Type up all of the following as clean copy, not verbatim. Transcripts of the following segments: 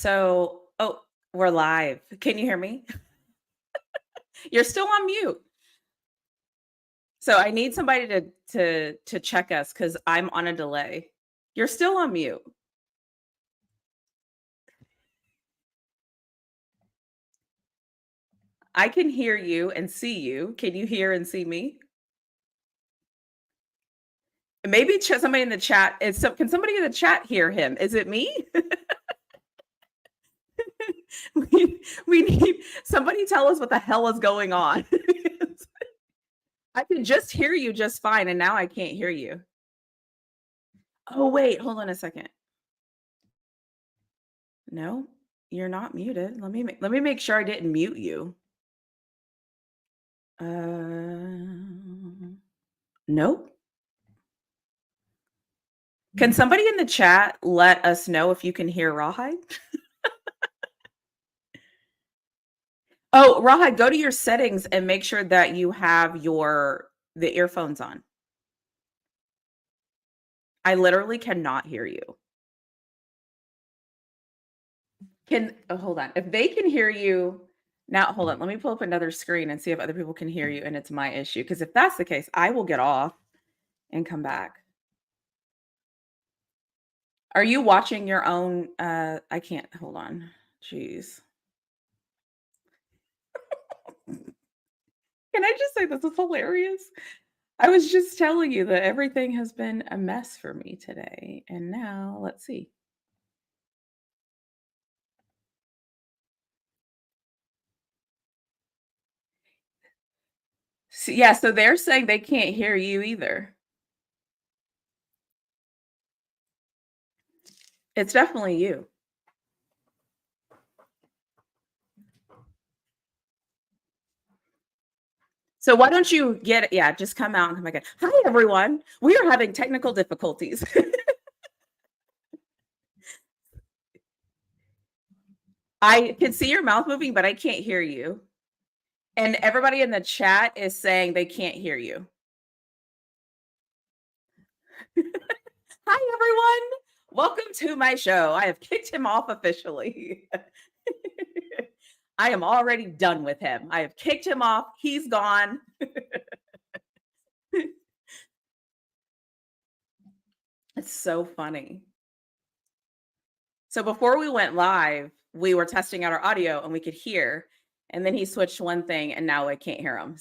We're live. Can you hear me? You're still on mute. So I need somebody to check us because I'm on a delay. You're still on mute. I can hear you and see you. Can you hear and see me? Maybe somebody in the chat can somebody in the chat hear him? Is it me? we need somebody tell us what the hell is going on. I can just hear you just fine, and now I can't hear you. Oh, wait, hold on a second. No, you're not muted. Let me make sure I didn't mute you. Nope. Can somebody in the chat let us know if you can hear Rawhide? Oh, Rawhide, go to your settings and make sure that you have the earphones on. I literally cannot hear you. Hold on. If they can hear you now, hold on. Let me pull up another screen and see if other people can hear you and it's my issue. Because if that's the case, I will get off and come back. Are you watching your own? I can't. Hold on. Jeez. Can I just say this is hilarious? I was just telling you that everything has been a mess for me today. And now let's see. So they're saying they can't hear you either. It's definitely you. So why don't you just come out and come back in. Hi, everyone. We are having technical difficulties. I can see your mouth moving, but I can't hear you. And everybody in the chat is saying they can't hear you. Hi, everyone. Welcome to my show. I have kicked him off officially. I am already done with him. I have kicked him off. He's gone. It's so funny. So before we went live, we were testing out our audio and we could hear. And then he switched one thing and now I can't hear him.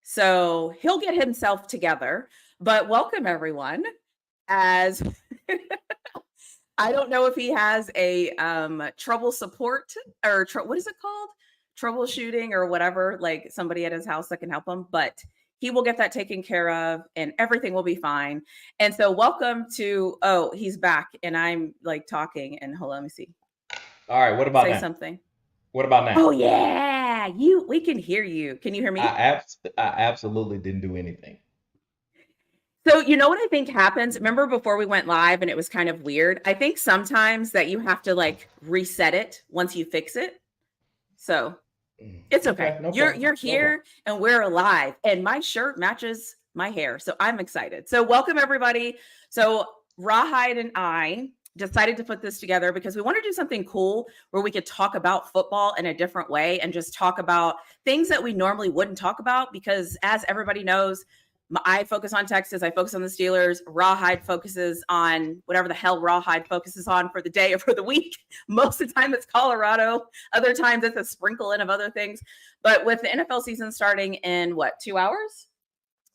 So he'll get himself together. But welcome, everyone. As I don't know if he has a trouble support or what is it called? Troubleshooting or whatever, like somebody at his house that can help him, but he will get that taken care of and everything will be fine. And so welcome to, he's back and I'm like talking and hold on, let me see. All right, what about now? Say something. What about now? Oh yeah, we can hear you. Can you hear me? I absolutely didn't do anything. So you know what I think happens? Remember before we went live and it was kind of weird? I think sometimes that you have to like reset it once you fix it. So it's okay. You're here and we're alive and my shirt matches my hair. So I'm excited. So welcome everybody. So Rawhide and I decided to put this together because we want to do something cool where we could talk about football in a different way and just talk about things that we normally wouldn't talk about because as everybody knows, I focus on Texas. I focus on the Steelers. Rawhide focuses on whatever the hell Rawhide focuses on for the day or for the week. Most of the time it's Colorado. Other times it's a sprinkle in of other things. But with the NFL season starting in 2 hours?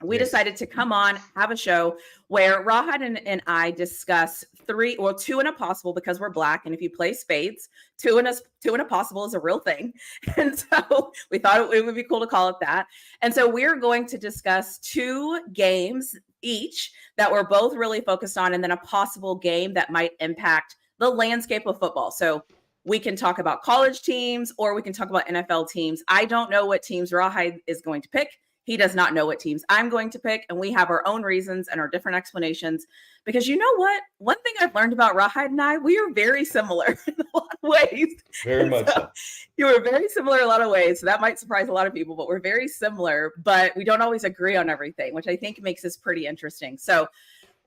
We decided to come on, have a show where Rawhide and I discuss two and a possible because we're Black. And if you play spades, two and a possible is a real thing. And so we thought it would be cool to call it that. And so we're going to discuss 2 games each that we're both really focused on, and then a possible game that might impact the landscape of football. So we can talk about college teams or we can talk about NFL teams. I don't know what teams Rawhide is going to pick. He does not know what teams I'm going to pick, and we have our own reasons and our different explanations. Because you know what? One thing I've learned about Rawhide and I, we are very similar in a lot of ways. Very much so. You are very similar in a lot of ways, so that might surprise a lot of people, but we're very similar, but we don't always agree on everything, which I think makes this pretty interesting. So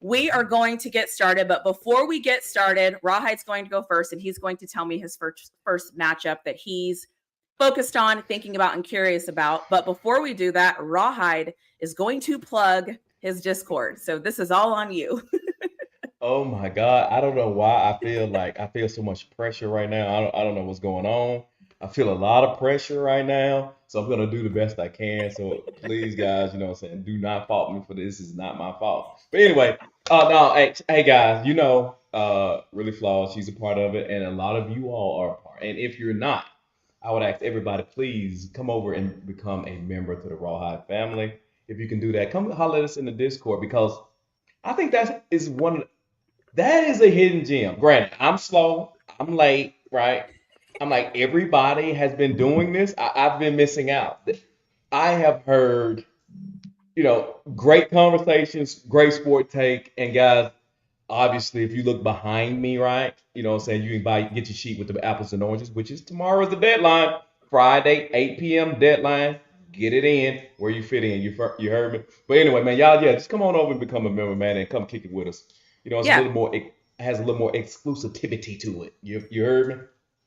we are going to get started. But before we get started, Rawhide's going to go first, and he's going to tell me his first matchup that he's focused on, thinking about, and curious about. But before we do that, Rawhide is going to plug his Discord. So this is all on you. Oh my God. I don't know why I feel so much pressure right now. I don't know what's going on. I feel a lot of pressure right now. So I'm gonna do the best I can. So please, guys, you know what I'm saying, do not fault me for this. This is not my fault. But anyway, no, hey guys, really flawed, she's a part of it, and a lot of you all are a part. And if you're not, I would ask everybody, please come over and become a member to the Rawhide family. If you can do that, come holler at us in the Discord because I think that is a hidden gem. Granted, I'm slow, I'm late, right? I'm like, everybody has been doing this. I've been missing out. I have heard, great conversations, great sport take. And guys, obviously, if you look behind me, right, you know what I'm saying, you can get your sheet with the apples and oranges, which is tomorrow's the deadline. Friday, 8 p.m. deadline. Get it in where you fit in. You heard me? But anyway, man, y'all, yeah, just come on over and become a member, man, and come kick it with us. It's a Yeah. little more, it has a little more exclusivity to it. You heard me?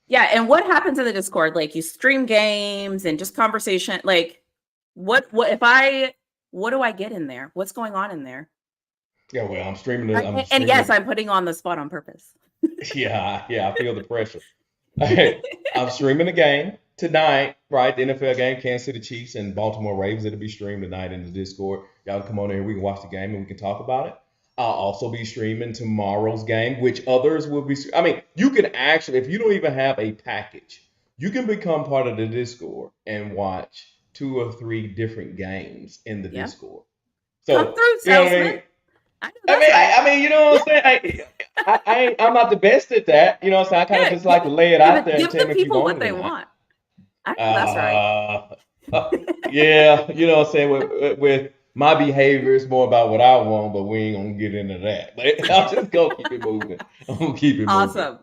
Yeah. And what happens in the Discord? Like, you stream games and just conversation. Like, what do I get in there? What's going on in there? Yeah, well, I'm streaming. And yes, I'm putting on the spot on purpose. Yeah, I feel the pressure. Hey, I'm streaming the game tonight, right? The NFL game, Kansas City Chiefs and Baltimore Ravens. It'll be streamed tonight in the Discord. Y'all come on in, we can watch the game and we can talk about it. I'll also be streaming tomorrow's game, which others will be. I mean, you can actually, if you don't even have a package, you can become part of the Discord and watch 2 or 3 different games in the Discord. So, come through, salesman. I mean, you know what I'm saying? I'm not the best at that. You know what I'm saying? I kind of just like to lay it out there and tell the people what they want. I know that's right. Yeah, you know what I'm saying? With my behavior, it's more about what I want, but we ain't gonna get into that. But I'll just go keep it moving. I'm gonna keep it moving. Awesome.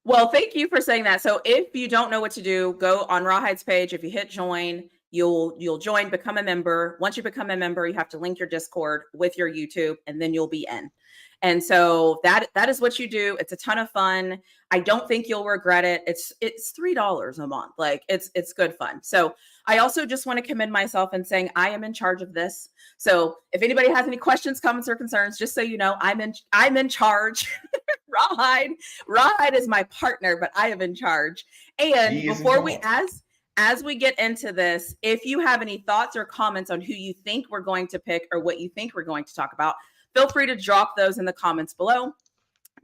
Well, thank you for saying that. So if you don't know what to do, go on Rawhide's page. If you hit join, you'll join, become a member. Once you become a member, you have to link your Discord with your YouTube, and then you'll be in. And so that is what you do. It's a ton of fun. I don't think you'll regret it. It's $3 a month. Like, it's good fun. So I also just want to commend myself in saying I am in charge of this. So if anybody has any questions, comments, or concerns, just so you know, I'm in charge. Rawhide is my partner, but I am in charge. And before as we get into this, if you have any thoughts or comments on who you think we're going to pick or what you think we're going to talk about, feel free to drop those in the comments below,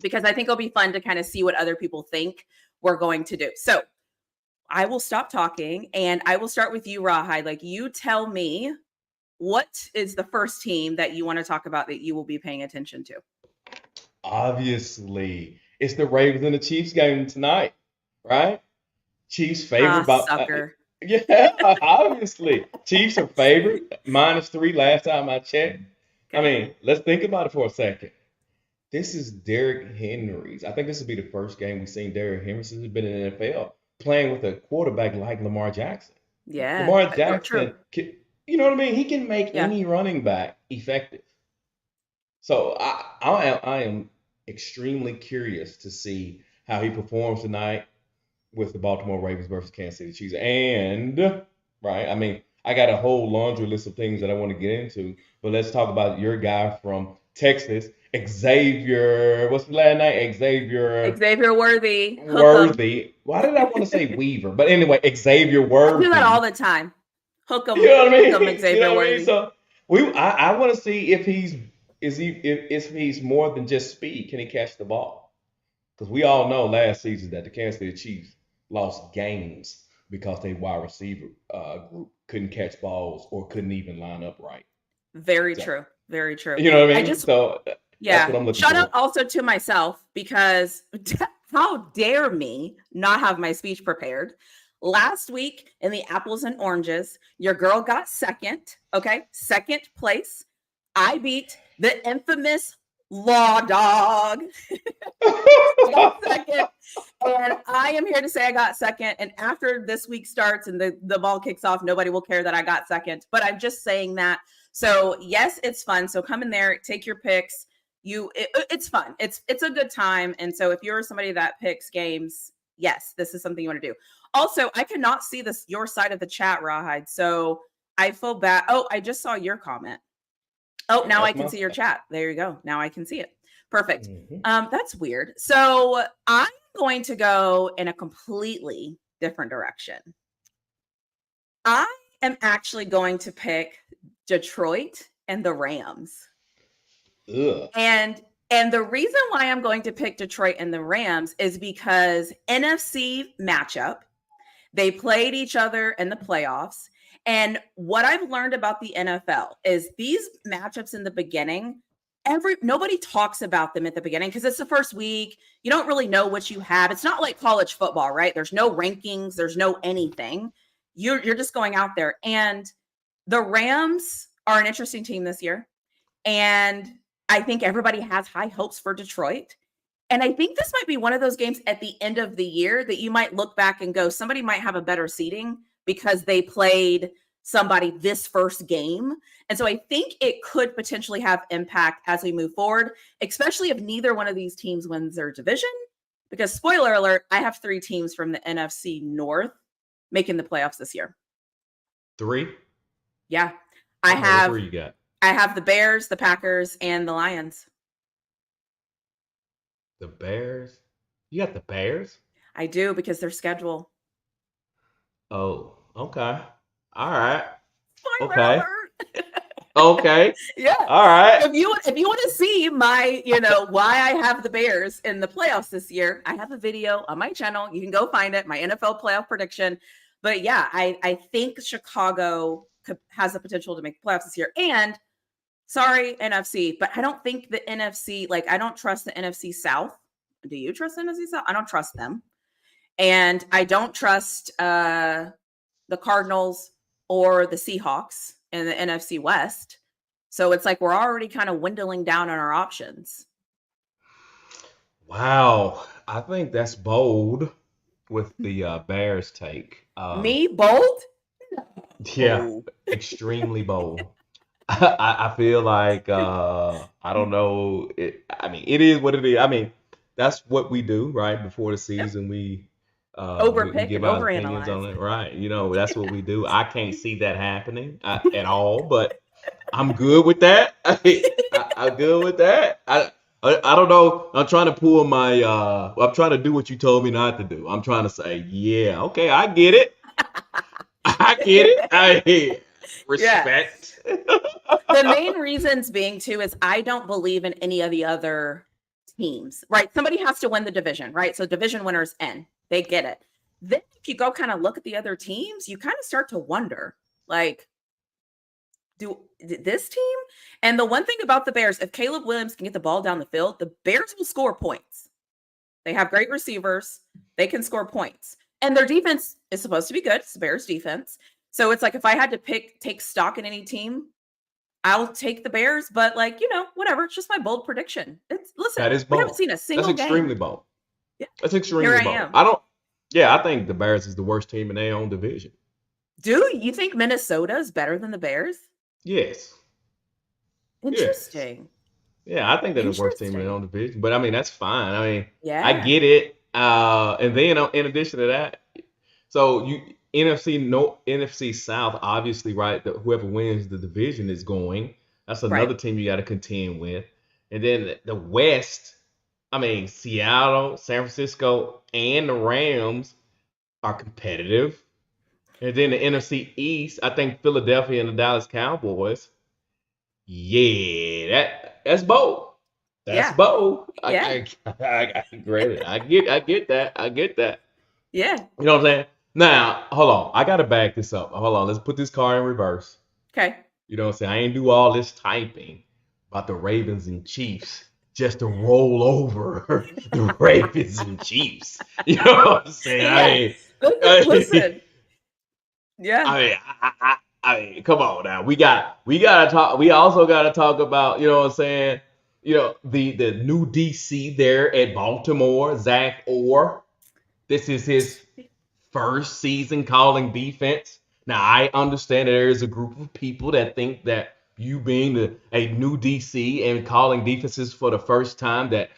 because I think it'll be fun to kind of see what other people think we're going to do. So I will stop talking and I will start with you, Rawhide. Like, you tell me, what is the first team that you want to talk about that you will be paying attention to? Obviously, it's the Ravens and the Chiefs game tonight, right? Chiefs favored by sucker. Yeah, obviously. Chiefs are favored -3 last time I checked. Okay. I mean, let's think about it for a second. This is Derrick Henry's. I think this will be the first game we've seen Derrick Henry since he's been in the NFL playing with a quarterback like Lamar Jackson. Yeah. Lamar Jackson, you know what I mean? He can make any running back effective. So I am extremely curious to see how he performs tonight with the Baltimore Ravens versus Kansas City Chiefs. And, right, I mean, I got a whole laundry list of things that I want to get into, but let's talk about your guy from Texas, Xavier. What's the last name? Xavier Worthy. Worthy. Why did I want to say Weaver? But anyway, Xavier Worthy. I do that all the time. Hook him. You know what I mean? Hook him, Xavier Worthy. So I want to see if he's more than just speed. Can he catch the ball? Because we all know last season that the Kansas City Chiefs lost games because their wide receiver group couldn't catch balls or couldn't even line up right. Very true. Very true. You know what I mean? That's what I'm looking Shout for. out also to myself, because how dare me not have my speech prepared? Last week in the apples and oranges, your girl got second. Okay. Second place. I beat the infamous Law Dog. I got second, and I am here to say I got second. And after this week starts and the ball kicks off, nobody will care that I got second. But I'm just saying that. So yes, it's fun. So come in there, take your picks. It's fun. It's a good time. And so if you're somebody that picks games, yes, this is something you want to do. Also, I cannot see this your side of the chat, Rawhide. So I feel bad. Oh, I just saw your comment. Oh, Oh, now I that's can my see your side. chat. There you go. Now I can see it. Perfect. Hmm. That's weird. So I'm going to go in a completely different direction. I am actually going to pick Detroit and the Rams. Ugh. And and the reason why I'm going to pick Detroit and the Rams is because NFC matchup. They played each other in the playoffs. And what I've learned about the NFL is these matchups in the beginning, nobody talks about them at the beginning because it's the first week. You don't really know what you have. It's not like college football, right? There's no rankings, there's no anything. You're just going out there. And the Rams are an interesting team this year. And I think everybody has high hopes for Detroit. And I think this might be one of those games at the end of the year that you might look back and go, somebody might have a better seating because they played somebody this first game. And so I think it could potentially have impact as we move forward, especially if neither one of these teams wins their division. Because spoiler alert, I have 3 teams from the NFC North making the playoffs this year. 3. Yeah. I Okay, what have 3 you got? I have the Bears, the Packers, and the Lions. The Bears. You got the Bears? I do because their schedule. Oh, okay. All right. Spoiler Okay. alert. Okay. Yeah. All right. If you want to see my, why I have the Bears in the playoffs this year, I have a video on my channel. You can go find it, my NFL playoff prediction. But yeah, I think Chicago has the potential to make the playoffs this year. And sorry, NFC, but I don't think the NFC, I don't trust the NFC South. Do you trust the NFC South? I don't trust them. And I don't trust the Cardinals or the Seahawks in the NFC West. So it's like we're already kind of dwindling down on our options. Wow. I think that's bold with the Bears take. Me, bold? Yeah, Oh, extremely bold. I feel like I don't know. I mean, it is what it is. I mean, that's what we do, right? Before the yep. season, we Overpick give and our opinions overanalyze. on it, right? That's what we do. I can't see that happening at all, but I'm good with that. I'm good with that. I don't know. I'm trying to pull my. I'm trying to do what you told me not to do. I'm trying to say, yeah, okay, I get it. I get it. I Yeah. respect. The main reasons being too is I don't believe in any of the other teams, right? Somebody has to win the division, right? So division winners end. They get it. Then if you go kind of look at the other teams, you kind of start to wonder, like, do this team? And the one thing about the Bears, if Caleb Williams can get the ball down the field, the Bears will score points. They have great receivers. They can score points. And their defense is supposed to be good. It's the Bears defense. So it's like if I had to take stock in any team, I'll take the Bears, but whatever. It's just my bold prediction. Listen, That is we haven't bold. seen a That's single game. extremely bold. Yeah, That's here extremely I bold. am. I don't. Yeah, I think the Bears is the worst team in their own division. Do you think Minnesota is better than the Bears? Yes. Yes. Interesting. Yeah, I think they're the worst team in their Interesting. own division. But I mean, that's fine. I mean, I Yeah. get it. And then in addition to that, so you NFC South, obviously, right? Whoever wins the division is going. That's Right. another team you got to contend with. And then the West, I mean, Seattle, San Francisco, and the Rams are competitive. And then the NFC East, I think Philadelphia and the Dallas Cowboys. Yeah, that's bold. That's Yeah. bold. Yeah. I get it. I get that. I get that. Yeah. You know what I'm saying? Now, hold on. I gotta back this up. Hold on. Let's put this car in reverse. Okay. You know what I'm saying? I ain't do all this typing about the Ravens and Chiefs just to roll over the Ravens and Chiefs. You know what I'm Yeah. saying? Listen. Yeah. I mean, I mean, come on now. We gotta talk. We also gotta talk about, you know what I'm saying? The new DC there at Baltimore, Zach Orr. This is his first season calling defense. Now I understand that there is a group of people that think that you being a new DC and calling defenses for the first time that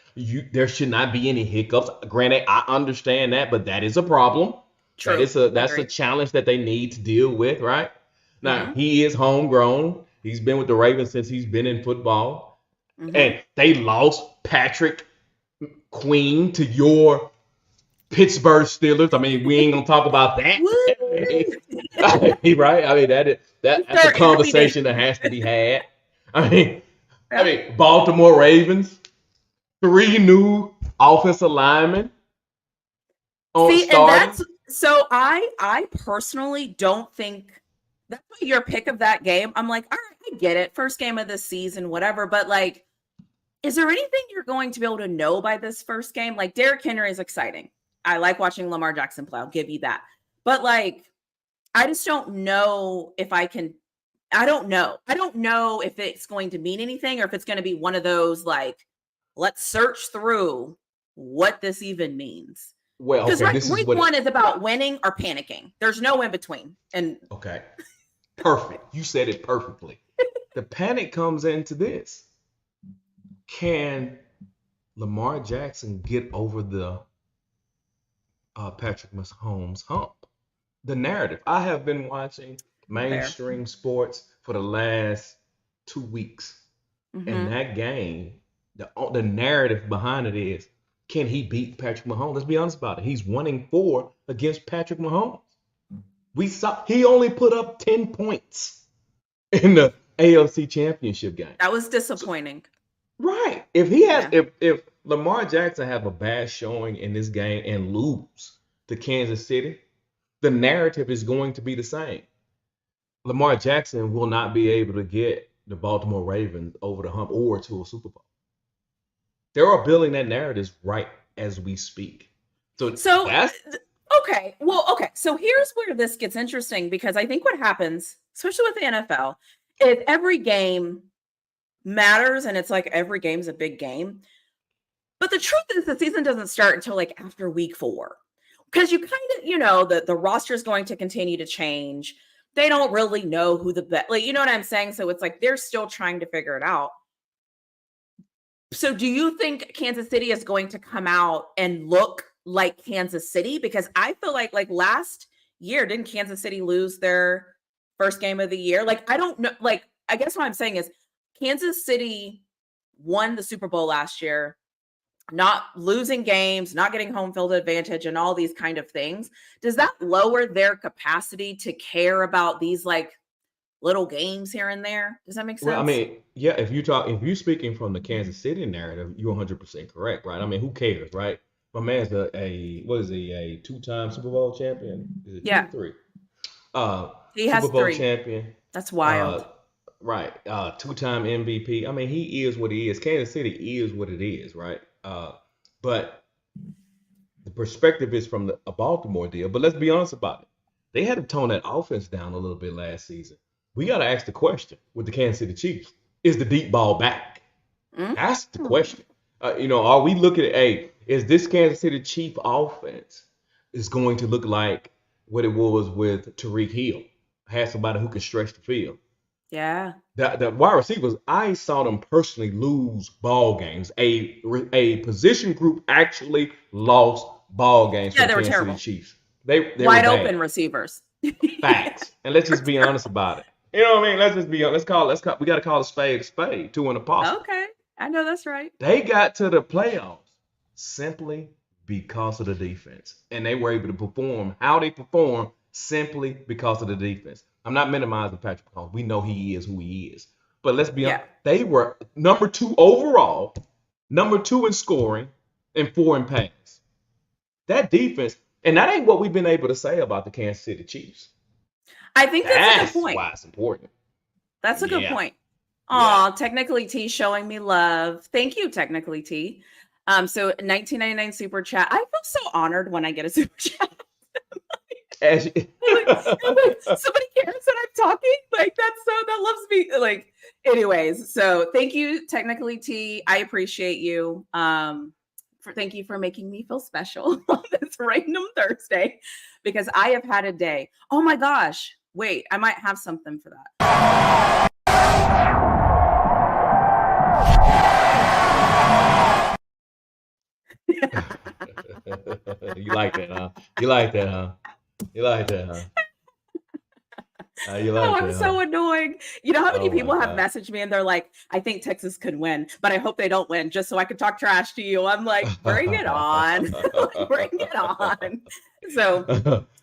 there should not be any hiccups. Granted, I understand that, but that is a problem. True. That's a Agree. challenge that they need to deal with, right? Now, Mm-hmm. he is homegrown. He's been with the Ravens since he's been in football. Mm-hmm. And they lost Patrick Queen to your Pittsburgh Steelers. I mean, we ain't gonna talk about that. Right? I mean, that's a Start happy day. conversation that has to be had. I mean, I Yeah. mean, Baltimore Ravens, 3 new offensive linemen on See, and starting. that's so I personally don't think that's your pick of that game. I'm like, all right, I get it. First game of the season, whatever. But like, is there anything you're going to be able to know by this first game? Like Derrick Henry is exciting. I like watching Lamar Jackson play. I'll give you that. But like, I just don't know if I can. I don't know. I don't know if it's going to mean anything or if it's going to be one of those like, let's search through what this even means. Well, Because okay, this is week what. one is about winning or panicking. There's no in between. And Okay, perfect. You said it perfectly. The panic comes into this. Can Lamar Jackson get over the Patrick Mahomes hump? The narrative. I have been watching mainstream sports for the last 2 weeks, and mm-hmm. that game, the narrative behind it is, can he beat Patrick Mahomes? Let's be honest about it. He's 1-4 against Patrick Mahomes. We saw he only put up 10 points in the AFC Championship game. That was So, disappointing. right. If he has, Yeah. if Lamar Jackson have a bad showing in this game and lose to Kansas City, the narrative is going to be the same. Lamar Jackson will not be able to get the Baltimore Ravens over the hump or to a Super Bowl. They are building that narrative right as we speak. So So, that's okay. Well, okay. So here's where this gets interesting because I think what happens, especially with the NFL, is every game matters and it's like every game's a big game. But the truth is the season doesn't start until like after week 4. Because you kind of, the roster is going to continue to change. They don't really know who the best, like, you know what I'm saying? So it's like they're still trying to figure it out. So do you think Kansas City is going to come out and look like Kansas City? Because I feel like last year, didn't Kansas City lose their first game of the year? Like, I don't know. Like, I guess what I'm saying is Kansas City won the Super Bowl last year, not losing games, not getting home field advantage, and all these kind of things. Does that lower their capacity to care about these like little games here and there? Does that make well, I sense? mean, yeah, if you're speaking from the Kansas City narrative, you're 100% correct, right? I mean, who cares, right? My man's what is he, a 2-time Super Bowl champion? Is it two Yeah, or three? he Super has Bowl 3. champion, That's uh, wild. right? 2-time MVP. I mean, he is what he is. Kansas City is what it is, right? But the perspective is from a Baltimore deal. But let's be honest about it. They had to tone that offense down a little bit last season. We got to ask the question with the Kansas City Chiefs: is the deep ball back? Mm. That's the question. Are we looking at, hey, is this Kansas City Chief offense is going to look like what it was with Tariq Hill? Had somebody who could stretch the field. Yeah. The wide receivers, I saw them personally lose ball games. A position group actually lost ball games for Yeah, the they were Kansas City terrible. Chiefs. They were Wide bad. open receivers. Facts. And let's just be honest about it. You know what I mean? Let's just be honest. We got to call a spade. Two in a possible. Okay. I know that's right. They got to the playoffs simply because of the defense. And they were able to perform how they perform simply because of the defense. I'm not minimizing Patrick Mahomes. We know he is who he is. But let's be Yeah. honest. They were number 2 overall, number 2 in scoring, and 4 in pass. That defense, and that ain't what we've been able to say about the Kansas City Chiefs. I think that's a good That's point. why it's important. That's a good Yeah. point. Yeah. Aw, Technically T showing me love. Thank you, Technically T. So 1999 super chat. I feel so honored when I get a super chat. As Like, somebody cares that I'm talking. Like that loves me. Like, anyways. So thank you, Technically T. I appreciate you. Thank you for making me feel special on this random Thursday because I have had a day. Oh my gosh. Wait, I might have something for that. You like that, huh? You like that, huh? You like that, huh? You Oh, like I'm that, huh? so annoying. You know how many Oh my people have God. messaged me and they're like, I think Texas could win, but I hope they don't win just so I can talk trash to you. I'm like, bring it on. Like, bring it on. So,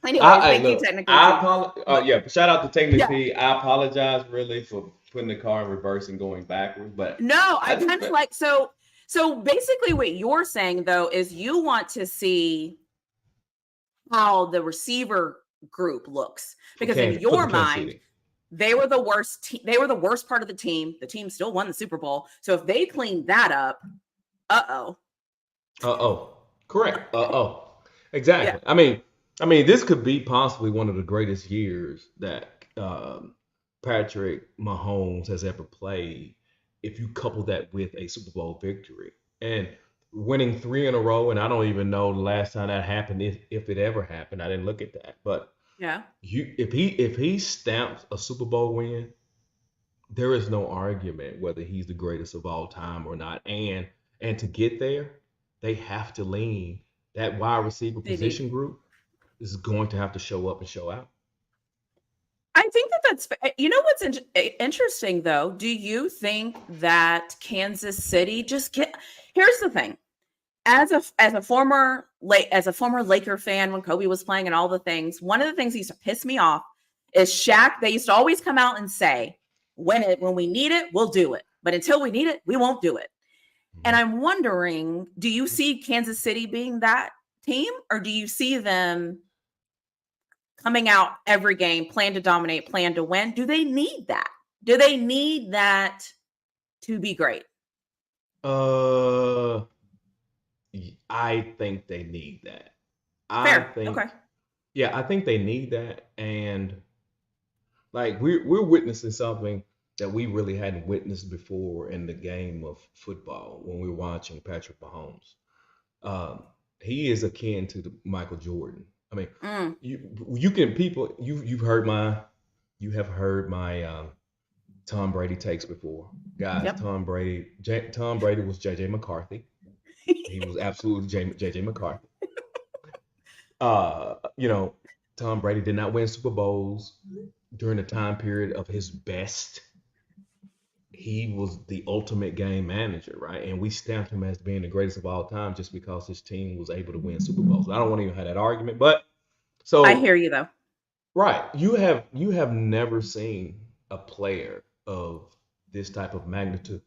anyways, Hey, thank you, look, Technically I T. apologize. But Yeah, shout out to Technically yeah, P. I apologize really for putting the car in reverse and going backwards, but no, I I just kind of felt like so basically what you're saying though is you want to see how the receiver group looks because in for the your Kansas mind City. they were the worst they were the worst part of the team. The team still won the Super Bowl. So if they cleaned that up, uh-oh. Oh, correct. Oh, Yeah. exactly. I mean, this could be possibly one of the greatest years that Patrick Mahomes has ever played. If you couple that with a Super Bowl victory and winning three in a row, and I don't even know the last time that happened, if it ever happened. I didn't look at that, but Yeah. if he stamps a Super Bowl win, there is no argument whether he's the greatest of all time or not. And to get there, they have to lean. That wide receiver They need. position group is going to have to show up and show out. I think that you know what's interesting though? Do you think that Kansas City just get here's the thing. As a former Laker fan when Kobe was playing and all the things, one of the things that used to piss me off is Shaq. They used to always come out and say, when we need it, we'll do it. But until we need it, we won't do it. And Mhm. I'm wondering, do you see Kansas City being that team, or do you see them coming out every game, plan to dominate, plan to win? Do they need that? Do they need that to be great? Uh, I think they need that. I Fair. Okay. think, yeah, I think they need that, and like we're witnessing something that we really hadn't witnessed before in the game of football when we're watching Patrick Mahomes. Um, he is akin to the Michael Jordan. I mean, Mm, you can people you have heard my Tom Brady takes before, guys. yep. Tom Brady was JJ McCarthy. He was absolutely JJ McCarthy. You know, Tom Brady did not win Super Bowls during the time period of his best. He was the ultimate game manager, right? And we stamped him as being the greatest of all time just because his team was able to win Super Bowls. I don't want to even have that argument, but I so hear you though. right, you have never seen a player of this type of magnitude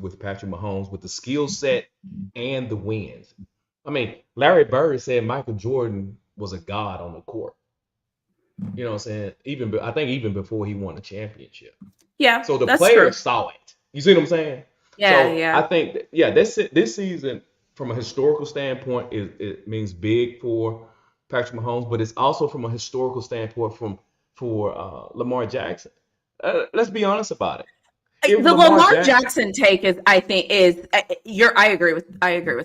with Patrick Mahomes with the skill set and the wins. I mean, Larry Bird said Michael Jordan was a god on the court. You know what I'm saying? I think even before he won the championship. Yeah, So the that's true. players saw it. You see what I'm saying? Yeah, So I yeah. think that, yeah, this season from a historical standpoint it means big for Patrick Mahomes, but it's also from a historical standpoint for Lamar Jackson. Let's be honest about it. If The Lamar Lamar Jackson, Jackson take is, I think, is you're. I agree with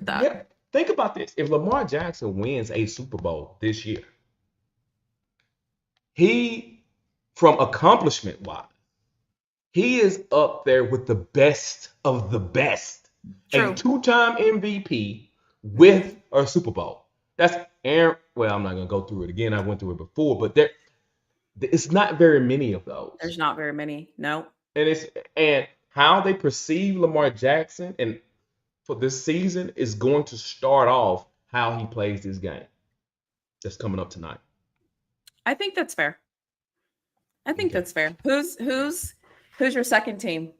that. yeah, think about this. If Lamar Jackson wins a Super Bowl this year, he from accomplishment wise he is up there with the best of the best. A True. two-time MVP Hmm. with a Super Bowl. That's Aaron. Well, I'm not gonna go through it again. I went through it before, but it's not very many of those. There's not very many. No. And how they perceive Lamar Jackson and for this season is going to start off how he plays this game that's coming up tonight. I think that's fair. I think Okay. that's fair. Who's your second team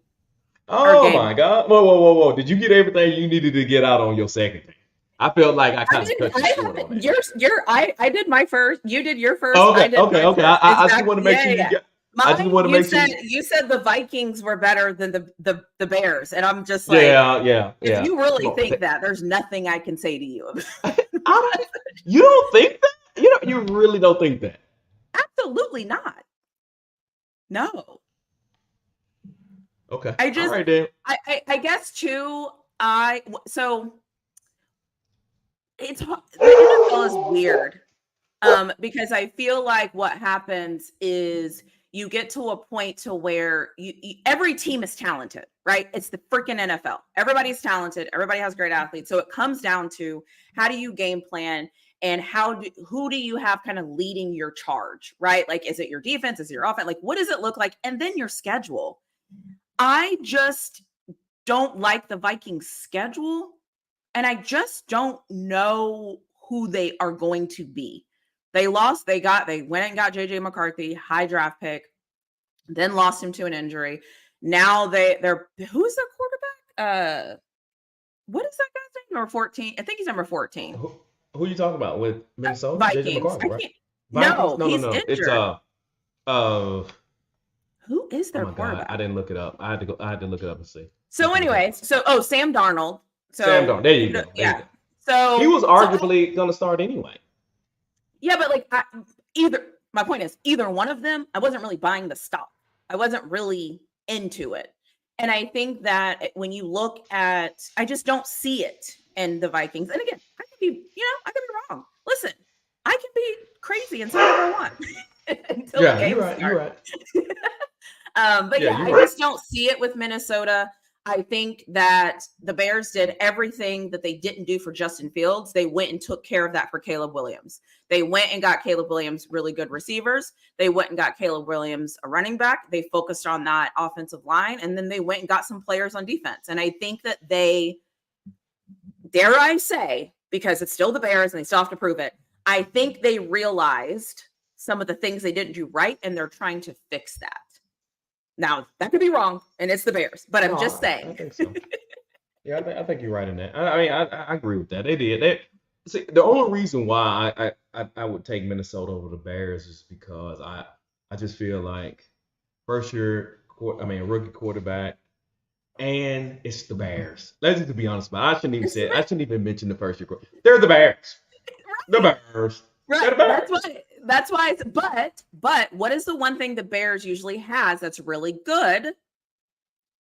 or Oh game? my God. Whoa, whoa, whoa, whoa. Did you get everything you needed to get out on your second thing? I felt like I I kind of didn't. cut you I short on haven't. that. I did my first. You did your first. I Okay, did okay, my okay. I, first. I I just want Exactly. to make Yeah, sure yeah, you yeah. get. I just Mine. want to make sure you. You said the Vikings were better than the Bears, and I'm just like, Yeah, yeah, if yeah. you Come really on. think that, there's nothing I can say to you. I don't. You don't think that? You really don't think that? Absolutely not. No. Okay. I All just. right then. I guess too. So the NFL is weird because I feel like what happens is you get to a point to where every team is talented, right? It's the freaking NFL. Everybody's talented. Everybody has great athletes. So it comes down to how do you game plan and who do you have kind of leading your charge, right? Like, is it your defense? Is it your offense? Like, what does it look like? And then your schedule. I just don't like the Vikings schedule. And I just don't know who they are going to be. They lost, they went and got JJ McCarthy, high draft pick, then lost him to an injury. Now they're who's their quarterback? What is that guy's name? Number 14. I think he's number 14. Who are you talking about with Minnesota? Vikings. JJ McCarthy, right? No, Vikings? he's No. injured. It's who is their oh my quarterback? God, I didn't look it up. I had to look it up and see. So anyways, Sam Darnold. So Sam Darnold. There you go. Yeah. So he was arguably going to start anyway. Yeah, but like my point is either one of them, I wasn't really buying the stock. I wasn't really into it. And I think that when you look at, I just don't see it in the Vikings. And again, I could be wrong. Listen, I can be crazy and say whatever I want until the game starts. You're right. But I just don't see it with Minnesota. I think that the Bears did everything that they didn't do for Justin Fields. They went and took care of that for Caleb Williams. They went and got Caleb Williams really good receivers. They went and got Caleb Williams a running back. They focused on that offensive line, and then they went and got some players on defense. And I think that they, dare I say, because it's still the Bears and they still have to prove it, I think they realized some of the things they didn't do right, and they're trying to fix that. Now, that could be wrong, and it's the Bears, but I'm just saying. I think so. Yeah, I think you're right in that. I mean, I agree with that. They did. See, the only reason why I would take Minnesota over the Bears is because I just feel like rookie quarterback, and it's the Bears. Let's just be honest about it. I shouldn't even mention the first year quarterback. They're the Bears. The Bears. Right. That's why. But what is the one thing the Bears usually has that's really good,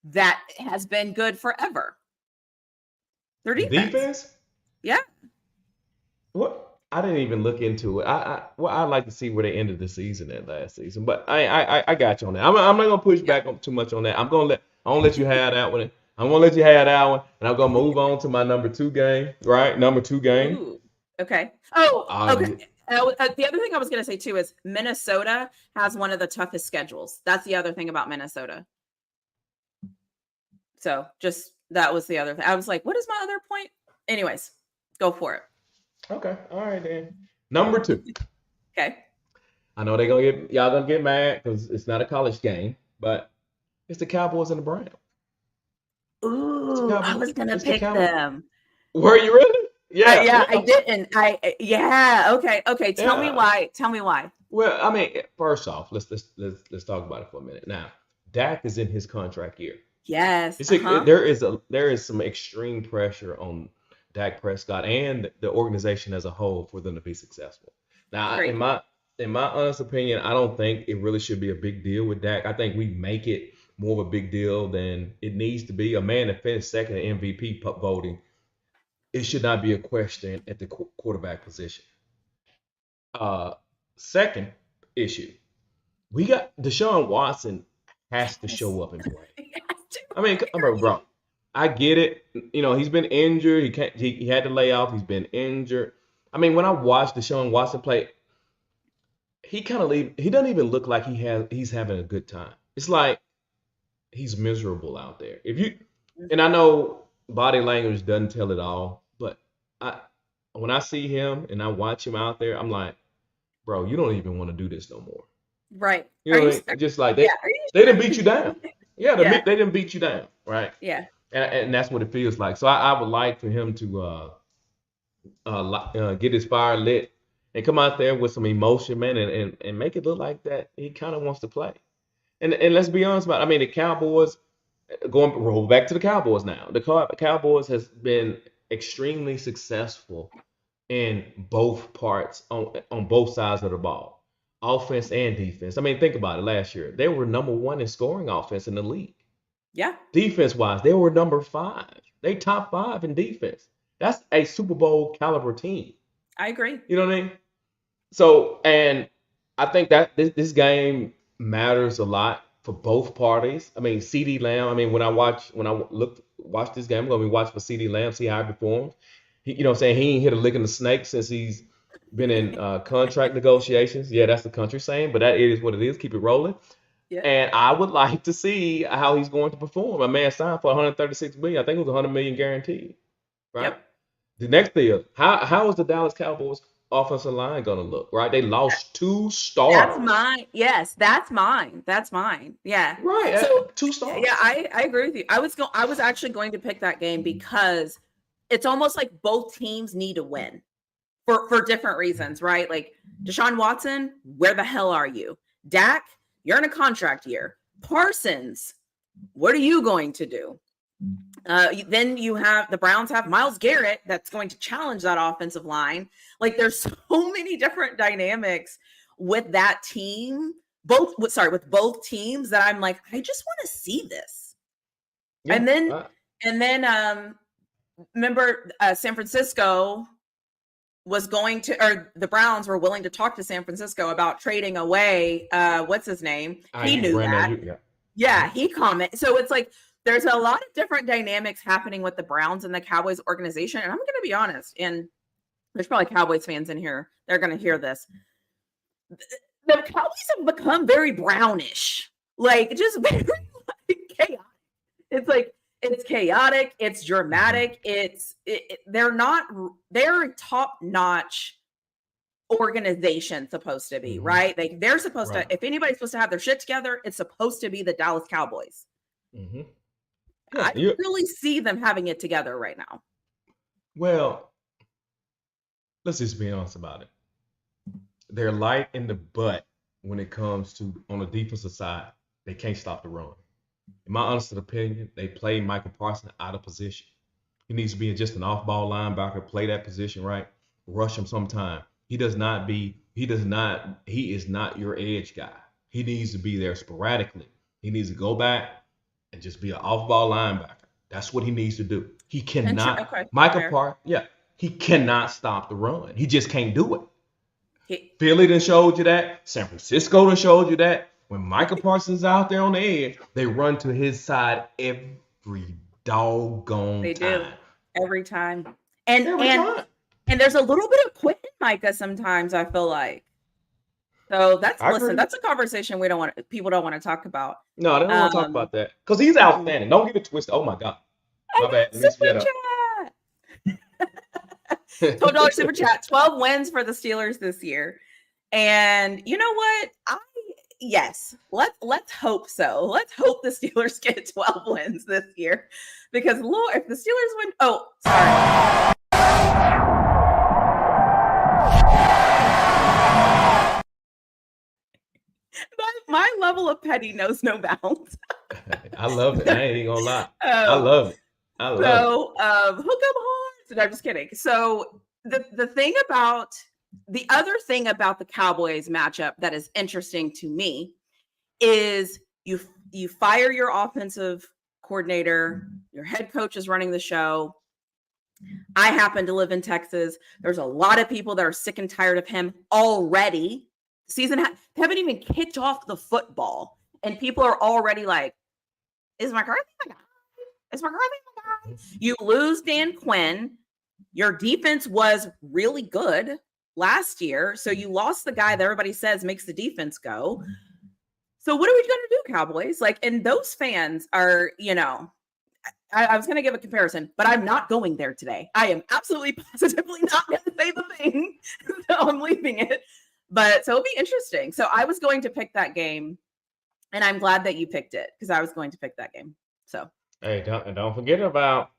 that has been good forever? Their defense. Yeah. What? I didn't even look into it. I'd like to see where they ended the season at last season. But I got you on that. I'm not gonna push back too much on that. I'm gonna let you have that one. I'm gonna let you have that one, and I'm gonna move on to my number 2 game. Right, number 2 game. Ooh, okay. Oh, okay. The other thing I was going to say too is Minnesota has one of the toughest schedules. That's the other thing about Minnesota. So that was the other thing. I was like, what is my other point? Anyways, go for it. Okay. All right, then. Number 2. Okay. I know y'all gonna get mad because it's not a college game, but it's the Cowboys and the Browns. Ooh, I was going to pick them. Were you really? Yeah, I didn't. Okay. Tell me why. Well, I mean, first off, let's talk about it for a minute. Now, Dak is in his contract year. Yes. There is some extreme pressure on Dak Prescott and the organization as a whole for them to be successful. Now, in my honest opinion, I don't think it really should be a big deal with Dak. I think we make it more of a big deal than it needs to be. A man that finished second in MVP voting, it should not be a question at the quarterback position. Second issue, we got Deshaun Watson has to show up and play. I mean, bro, I get it. You know, he's been injured. He had to lay off. He's been injured. I mean, when I watch Deshaun Watson play, he doesn't even look like he's having a good time. It's like he's miserable out there. And I know body language doesn't tell it all, but when I see him and I watch him out there, I'm like, bro, you don't even want to do this no more. Right. You know, just like they didn't beat you down. Yeah, they didn't beat you down, right? Yeah. And that's what it feels like. So I would like for him to get his fire lit and come out there with some emotion, man, and make it look like that he kind of wants to play. And let's be honest about it. I mean, the Cowboys, roll back to the Cowboys now. The Cowboys has been extremely successful in both parts, on both sides of the ball, offense and defense. I mean, think about it. Last year, they were number 1 in scoring offense in the league. Yeah. Defense-wise, they were number 5. They top 5 in defense. That's a Super Bowl caliber team. I agree. You know what I mean? So, and I think that this game, matters a lot for both parties. I mean, CD Lamb. I mean, when I watch this game, I'm gonna be watching for CD Lamb, see how he performs. You know, what I'm saying he ain't hit a lick in the snake since he's been in contract negotiations. Yeah, that's the country saying, but that is what it is. Keep it rolling. Yep. And I would like to see how he's going to perform. A man signed for 136 million. I think it was 100 million guaranteed, right? Yep. The next thing is how is the Dallas Cowboys offensive line gonna look? Right, they lost two That's starters. mine. Yes, that's mine. That's mine. Yeah. Right, So two yeah, starters. I agree with you. I was actually going to pick that game because it's almost like both teams need to win for different reasons, right? Like Deshaun Watson, where the hell are you? Dak, you're in a contract year. Parsons, what are you going to do? Then you have the Browns have Myles Garrett that's going to challenge that offensive line. Like there's so many different dynamics with that team, with both teams that I'm like, I just want to see this. Yeah. And then remember San Francisco was going to, or the Browns were willing to talk to San Francisco about trading away what's his name? He knew that. Yeah. Yeah, he commented. So it's like there's a lot of different dynamics happening with the Browns and the Cowboys organization. And I'm going to be honest, and there's probably Cowboys fans in here. They're going to hear this. The Cowboys have become very brownish, like just very chaotic. It's like it's chaotic. It's dramatic. They're top notch organization supposed to be, right? They're supposed to, if anybody's supposed to have their shit together, it's supposed to be the Dallas Cowboys. Yeah, I don't really see them having it together right now. Well, let's just be honest about it. They're light in the butt when it comes to on the defensive side. They can't stop the run. In my honest opinion, they play Michael Parsons out of position. He needs to be just an off-ball linebacker, play that position right, rush him sometime. He is not your edge guy. He needs to be there sporadically. He needs to go back and just be an off-ball linebacker. That's what he needs to do. He cannot he cannot stop the run. He just can't do it. Philly done showed you that. San Francisco done showed you that. When Michael Parsons is out there on the edge, they run to his side every doggone They time. do every time. And there's a little bit of quitting Micah sometimes, I feel like. So that's a conversation people don't want to talk about. No, they don't want to talk about that. Because he's outstanding. Don't get it twisted. Oh my God. My bad. Super chat. $12 super chat. 12 wins for the Steelers this year. And you know what? Yes, let's hope so. Let's hope the Steelers get 12 wins this year. Because Lord, if the Steelers win, sorry. My level of petty knows no bounds. I love it. I ain't even gonna lie. I love it. Hook up horns. No, I'm just kidding. So the other thing about the Cowboys matchup that is interesting to me is you fire your offensive coordinator, your head coach is running the show. I happen to live in Texas. There's a lot of people that are sick and tired of him already. Season haven't even kicked off the football, and people are already like, "Is McCarthy my guy? Is McCarthy my guy?" You lose Dan Quinn. Your defense was really good last year, so you lost the guy that everybody says makes the defense go. So what are we going to do, Cowboys? Like, and those fans are, I was going to give a comparison, but I'm not going there today. I am absolutely positively not going to say the thing, so I'm leaving it. But so it'll be interesting. So I was going to pick that game, and I'm glad that you picked it because I was going to pick that game. So hey, don't forget about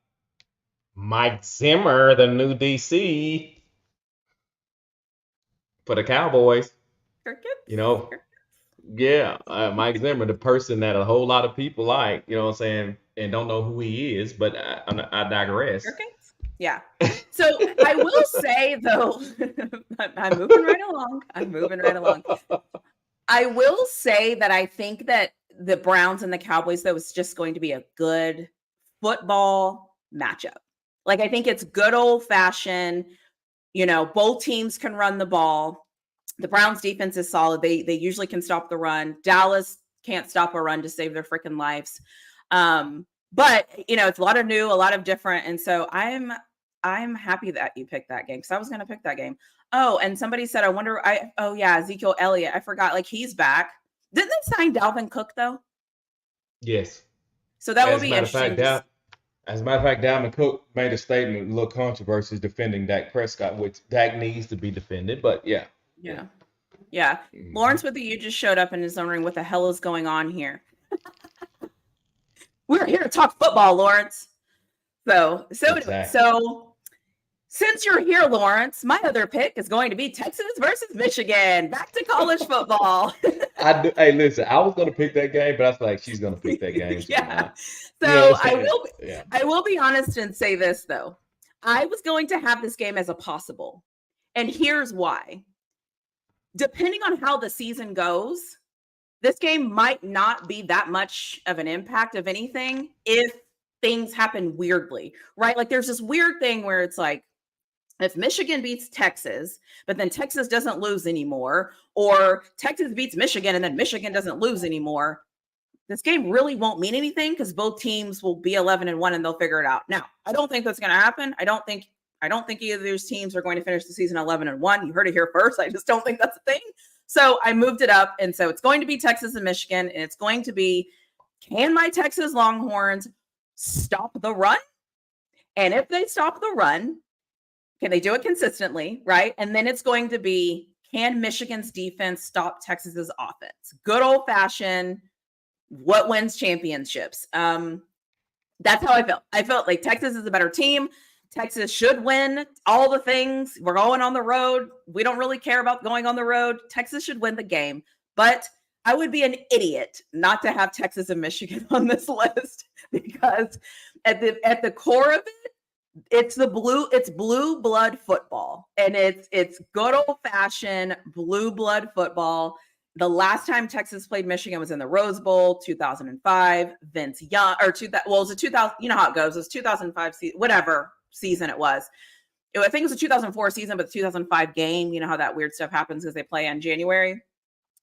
Mike Zimmer, the new DC for the Cowboys. Mike Zimmer, the person that a whole lot of people like, you know what I'm saying, and don't know who he is, but I digress. Yeah. So I will say, though, I'm moving right along. I will say that I think that the Browns and the Cowboys, though, is just going to be a good football matchup. Like, I think it's good old fashioned, both teams can run the ball. The Browns defense is solid. They usually can stop the run. Dallas can't stop a run to save their freaking lives. But it's a lot of new, a lot of different. And so I'm happy that you picked that game because I was going to pick that game. Oh, and somebody said, oh yeah, Ezekiel Elliott. I forgot, like he's back. Didn't they sign Dalvin Cook though? Yes. So that will As a be matter of fact, interesting. Dalvin Cook made a statement, a little controversy defending Dak Prescott, which Dak needs to be defended. But yeah. Yeah. Mhm. Lawrence with the you just showed up and is wondering what the hell is going on here. We're here to talk football, Lawrence. So Exactly. since you're here, Lawrence, my other pick is going to be Texas versus Michigan. Back to college football. Hey, listen, I was gonna pick that game, but I was like, she's gonna pick that game, so Yeah. you know what So I'm saying? Yeah. I will be honest and say this though. I was going to have this game as a possible. And here's why. Depending on how the season goes, this game might not be that much of an impact of anything if things happen weirdly, right? Like there's this weird thing where it's like, if Michigan beats Texas, but then Texas doesn't lose anymore, or Texas beats Michigan and then Michigan doesn't lose anymore, this game really won't mean anything because both teams will be 11-1 and they'll figure it out. Now, I don't think that's going to happen. I don't think either of those teams are going to finish the season 11-1. You heard it here first. I just don't think that's a thing. So I moved it up. And so it's going to be Texas and Michigan. And it's going to be, can my Texas Longhorns stop the run? And if they stop the run, can they do it consistently? Right. And then it's going to be, can Michigan's defense stop Texas's offense? Good old fashioned, what wins championships? That's how I felt. I felt like Texas is a better team. Texas should win all the things. We're going on the road. We don't really care about going on the road. Texas should win the game. But I would be an idiot not to have Texas and Michigan on this list because at the core of it, it's blue blood football. And it's good old fashioned blue blood football. The last time Texas played Michigan was in the Rose Bowl, 2005. Vince Young, or it was a 2000. You know how it goes. It was 2005 season, whatever season it was. I think it was a 2004 season, but the 2005 game. You know how that weird stuff happens because they play in January.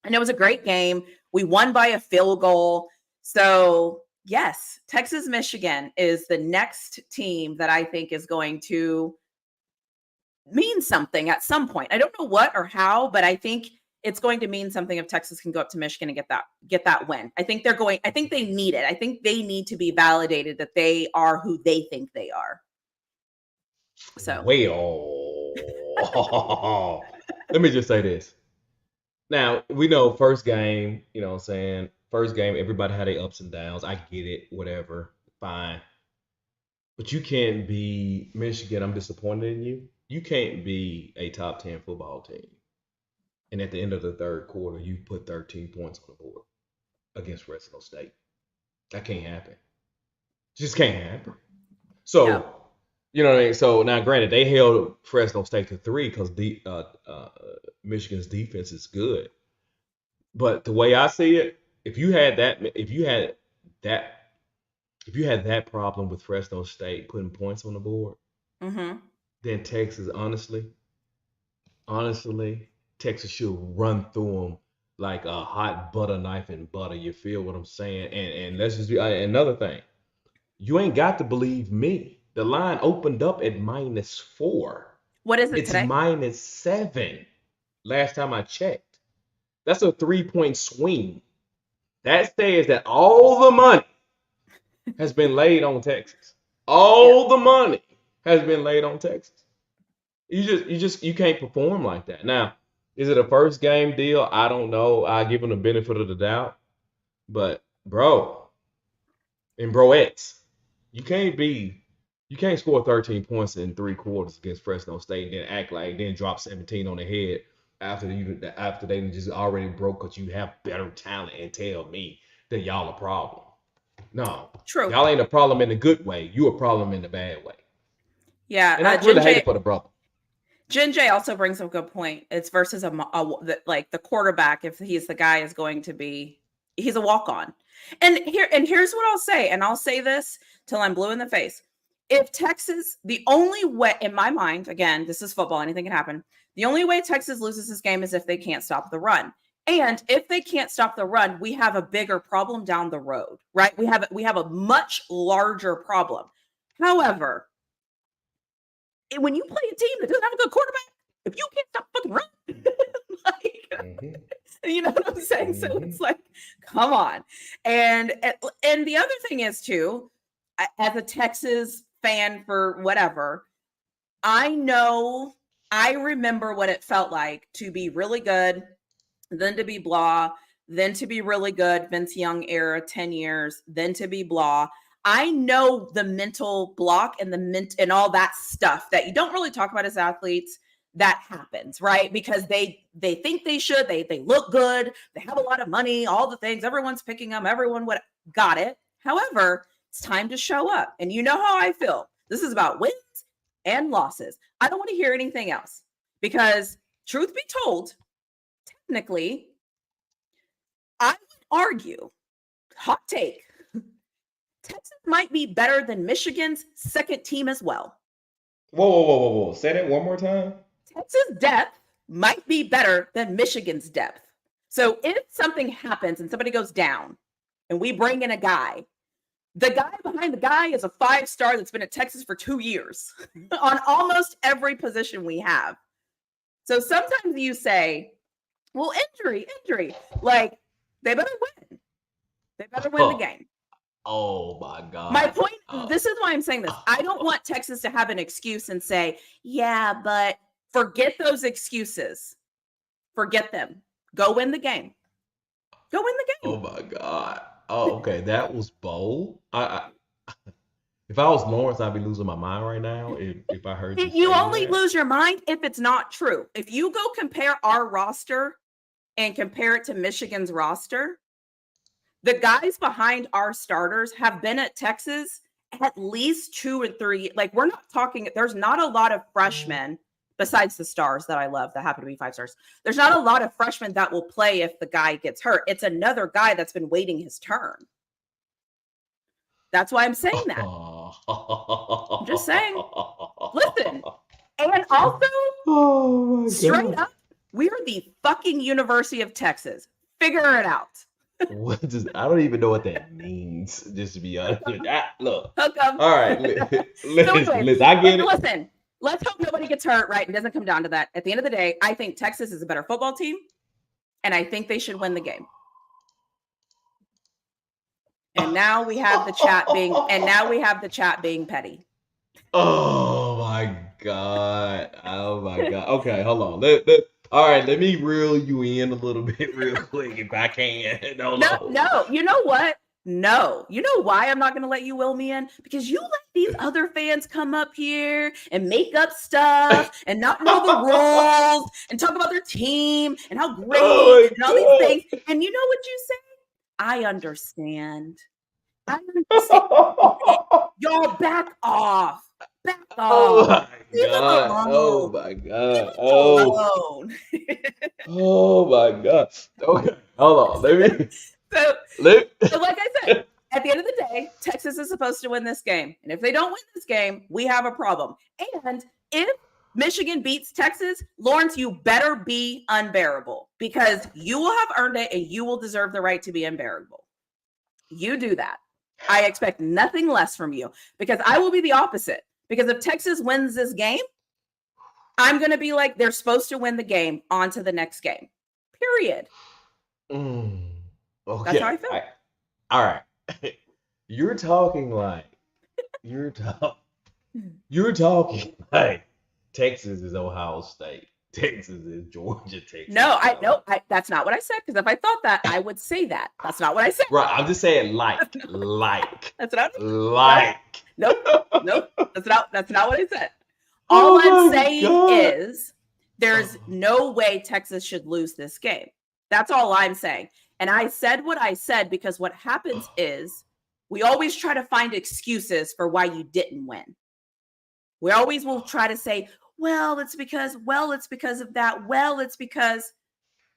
And it was a great game. We won by a field goal. So yes, Texas Michigan is the next team that I think is going to mean something at some point. I don't know what or how, but I think it's going to mean something if Texas can go up to Michigan and get that win. I think they need it. I think they need to be validated that they are who they think they are. So well, let me just say this. Now, we know first game, you know what I'm saying? First game, everybody had their ups and downs. I get it, whatever. Fine. But you can't be Michigan. I'm disappointed in you. You can't be a top 10 football team. And at the end of the third quarter, you put 13 points on the board against Fresno State. That can't happen. Just can't happen. So, yeah. you know what I mean? So now, granted, they held Fresno State to 3 because Michigan's defense is good. But the way I see it, if you had that problem with Fresno State putting points on the board, then Texas, honestly, Texas should run through them like a hot butter knife and butter. You feel what I'm saying? And let's just be another thing. You ain't got to believe me. The line opened up at -4. What is it It's today? -7. Last time I checked. That's a 3-point swing. That says that all the money has been laid on Texas. All the money has been laid on Texas. You can't perform like that. Now, is it a first game deal? I don't know. I give them the benefit of the doubt. But bro, and broettes, you can't score 13 points in 3 quarters against Fresno State and then act like then drop 17 on the head after they just already broke because you have better talent and tell me that y'all a problem. No. True. Y'all ain't a problem in the good way. You a problem in the bad way. Yeah. And I really hate it for the brother. Jen J also brings up a good point. It's versus like the quarterback. If he's the guy is going to be, he's a walk-on. And here's what I'll say. And I'll say this till I'm blue in the face. if Texas, the only way, in my mind, again, this is football, anything can happen. The only way Texas loses this game is if they can't stop the run. And if they can't stop the run, we have a bigger problem down the road, right? We have a much larger problem. However, when you play a team that doesn't have a good quarterback, if you can't stop fucking run, like, you know what I'm saying? So it's like, come on. And the other thing is too, as a Texas fan for whatever, I remember what it felt like to be really good, then to be blah, then to be really good, Vince Young era, 10 years, then to be blah. I know the mental block and and all that stuff that you don't really talk about as athletes that happens, right? Because they think they should, they look good, they have a lot of money, all the things, everyone's picking them, everyone got it. However, it's time to show up. And you know how I feel. This is about wins and losses. I don't want to hear anything else because truth be told, technically, I would argue, hot take, Texas might be better than Michigan's second team as well. Whoa. Say that one more time. Texas depth might be better than Michigan's depth. So if something happens and somebody goes down and we bring in a guy, the guy behind the guy is a 5-star that's been at Texas for 2 years on almost every position we have. So sometimes you say, well, injury. Like, they better win. They better win the game. Oh my God. My point, this is why I'm saying this. I don't want Texas to have an excuse and say, yeah, but forget those excuses. Forget them. Go win the game. Go win the game. Oh my God. Oh, okay. That was bold. If I was Lawrence, I'd be losing my mind right now if I heard you only lose your mind if it's not true. If you go compare our roster and compare it to Michigan's roster, the guys behind our starters have been at Texas at least 2 or 3. Like, we're not talking, there's not a lot of freshmen besides the stars that I love that happen to be 5 stars. There's not a lot of freshmen that will play if the guy gets hurt. It's another guy that's been waiting his turn. That's why I'm saying that. I'm just saying. Listen. And also, straight up, we are the fucking University of Texas. Figure it out. I don't even know what that means, just to be honest with you. Look. Hook 'em. All right. Listen, I get it. Listen, let's hope nobody gets hurt, right? It doesn't come down to that. At the end of the day, I think Texas is a better football team, and I think they should win the game. And now we have the chat being petty. Oh my God. Okay, hold on. All right, let me reel you in a little bit real quick if I can. No. You know what? No. You know why I'm not going to let you will me in? Because you let these other fans come up here and make up stuff and not know the rules and talk about their team and how great and all these things. And you know what you say? I understand. Y'all back off. Oh my God. Oh my God. Oh my God. Okay, hold on. So like I said, at the end of the day, Texas is supposed to win this game. And if they don't win this game, we have a problem. And if Michigan beats Texas, Lawrence, you better be unbearable because you will have earned it and you will deserve the right to be unbearable. You do that. I expect nothing less from you because I will be the opposite. Because if Texas wins this game, I'm going to be like, they're supposed to win the game, on to the next game. Period. Okay. That's how I feel. All right. You're talking like Texas is Ohio State. Texas is Georgia. Texas. No, that's not what I said. Because if I thought that, I would say that. That's not what I said. Right. I'm just saying like. That's not like. Nope. That's not what I said. All I'm saying is there's no way Texas should lose this game. That's all I'm saying. And I said what I said because what happens is we always try to find excuses for why you didn't win. We always will try to say, well, it's because of that. Well, it's because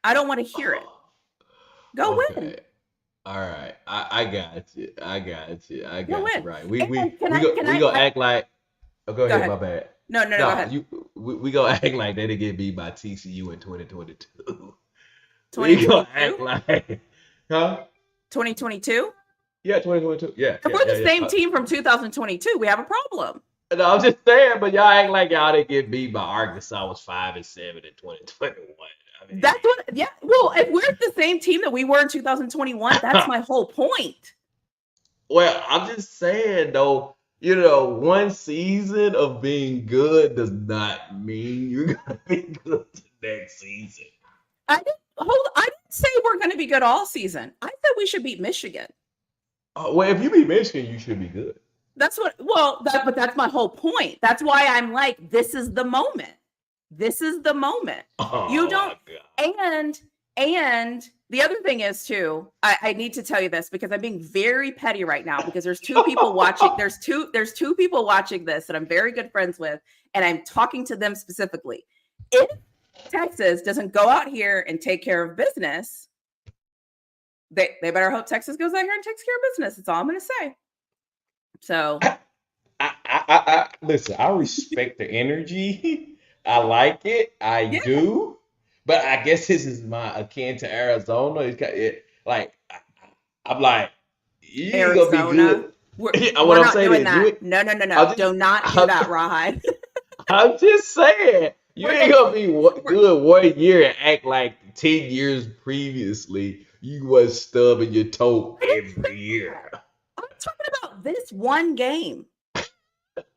I don't want to hear it. Go win. All right, I got you. I got you. I You'll got you. win. Right. And can We gonna act like. Oh, go go ahead. ahead. My bad. No, no, no, go No, ahead. we gonna act like they didn't get beat by TCU in 2022. We gonna act 2022? like, huh? 2022? Yeah, 2022. Yeah, If yeah, we're yeah, the yeah. same team from 2022, we have a problem. No, I'm just saying, but y'all act like y'all didn't get beat by Arkansas was 5-7 in 2021. I mean, That's what, yeah. Well, if we're the same team that we were in 2021, that's my whole point. well, I'm just saying though, one season of being good does not mean you're gonna be good the next season. I didn't say we're going to be good all season. I said we should beat Michigan. Well, if you beat Michigan, you should be good. That's what, but that's my whole point. That's why I'm like, this is the moment. This is the moment. You Oh don't, my god. and the other thing is too, I need to tell you this because I'm being very petty right now because there's two people watching. There's two people watching this that I'm very good friends with, and I'm talking to them specifically. If Texas doesn't go out here and take care of business, they better hope Texas goes out here and takes care of business. That's all I'm going to say. So Listen. I respect the energy. I like it. I yeah, do. But I guess this is my akin to Arizona. I'm like, you ain't gonna be Arizona, good. we're What I'm not saying doing is, that. No, no, no, I'm no. just, Do not do I'm, that, Rawhide. I'm just saying, you we're ain't gonna, gonna be we're, good 1 year and act like 10 years previously you was stubbing your toe I didn't say every year. that. I'm talking about this one game.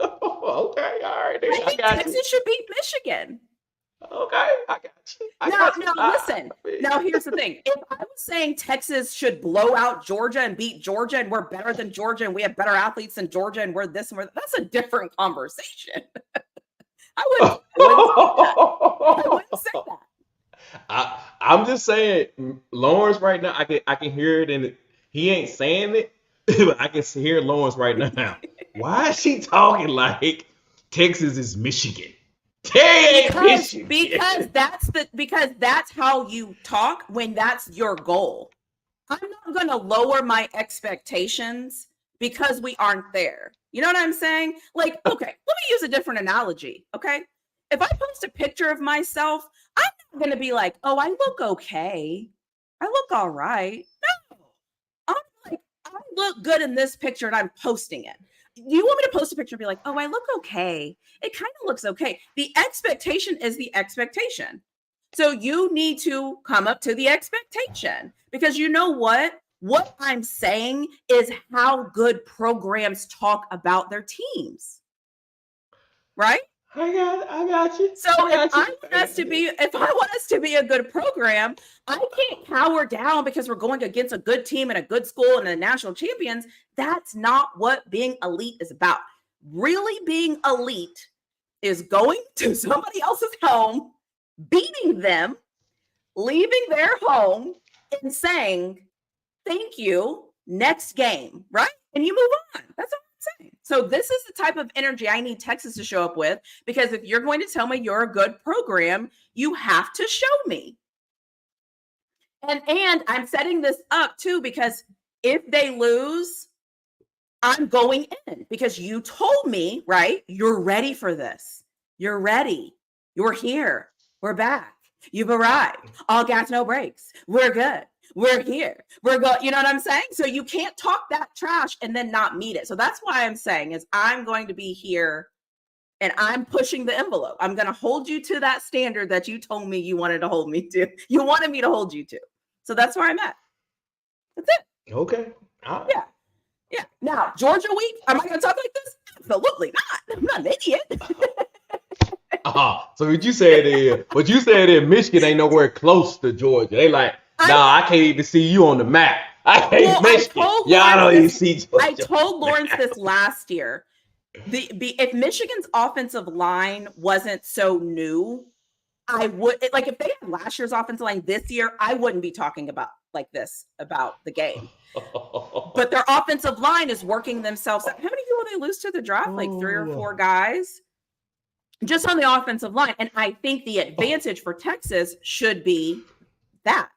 Okay, all right, then. I I think got you. Texas should beat Michigan. Okay, I got you. I Now, got you. now listen. I feel Now you. here's the thing. If I was saying Texas should blow out Georgia and beat Georgia and we're better than Georgia and we have better athletes than Georgia and we're this and we're that, that's a different conversation. I wouldn't say that. I wouldn't say that. I'm just saying, Lawrence right now. I can hear it, and he ain't saying it, but I can hear Lawrence right now. Why is she talking like Texas is Michigan? They ain't Because Michigan. that's how you talk when that's your goal. I'm not going to lower my expectations because we aren't there. You know what I'm saying? Like, okay, let me use a different analogy. Okay. If I post a picture of myself, I'm not going to be like, oh, I look okay. I look all right. No, I'm like, I look good in this picture and I'm posting it. You want me to post a picture and be like, oh, I look okay. It kind of looks okay. The expectation is the expectation. So you need to come up to the expectation because you know what? What I'm saying is how good programs talk about their teams, right? I got you. So I got you. I got you. if I want us to be a good program, I can't cower down because we're going against a good team and a good school and the national champions. That's not what being elite is about. Really being elite is going to somebody else's home, beating them, leaving their home and saying, thank you, next game, right? And you move on. That's all I'm saying. So this is the type of energy I need Texas to show up with because if you're going to tell me you're a good program, you have to show me. And I'm setting this up too because if they lose, I'm going in because you told me, right? You're ready for this. You're ready. You're here. We're back. You've arrived. All gas, no brakes. We're good. We're here. We're going. You know what I'm saying? So you can't talk that trash and then not meet it. So that's why I'm saying is I'm going to be here and I'm pushing the envelope. I'm going to hold you to that standard that you told me you wanted to hold me to. You wanted me to hold you to. So that's where I'm at. That's it. Okay. All right. Yeah. Yeah. Now, Georgia week, am I going to talk like this? Absolutely not. I'm not an idiot. So what you said is Michigan ain't nowhere close to Georgia. They like, I nah, I can't even see you on the map. I hate Michigan. Y'all don't even see I Georgia on told the Lawrence map. this last year. If Michigan's offensive line wasn't so new, I would like if they had last year's offensive line this year, I wouldn't be talking about like this about the game. But their offensive line is working themselves out. How many people they lose to the draft? Like 3 or 4 guys just on the offensive line. And I think the advantage for Texas should be that.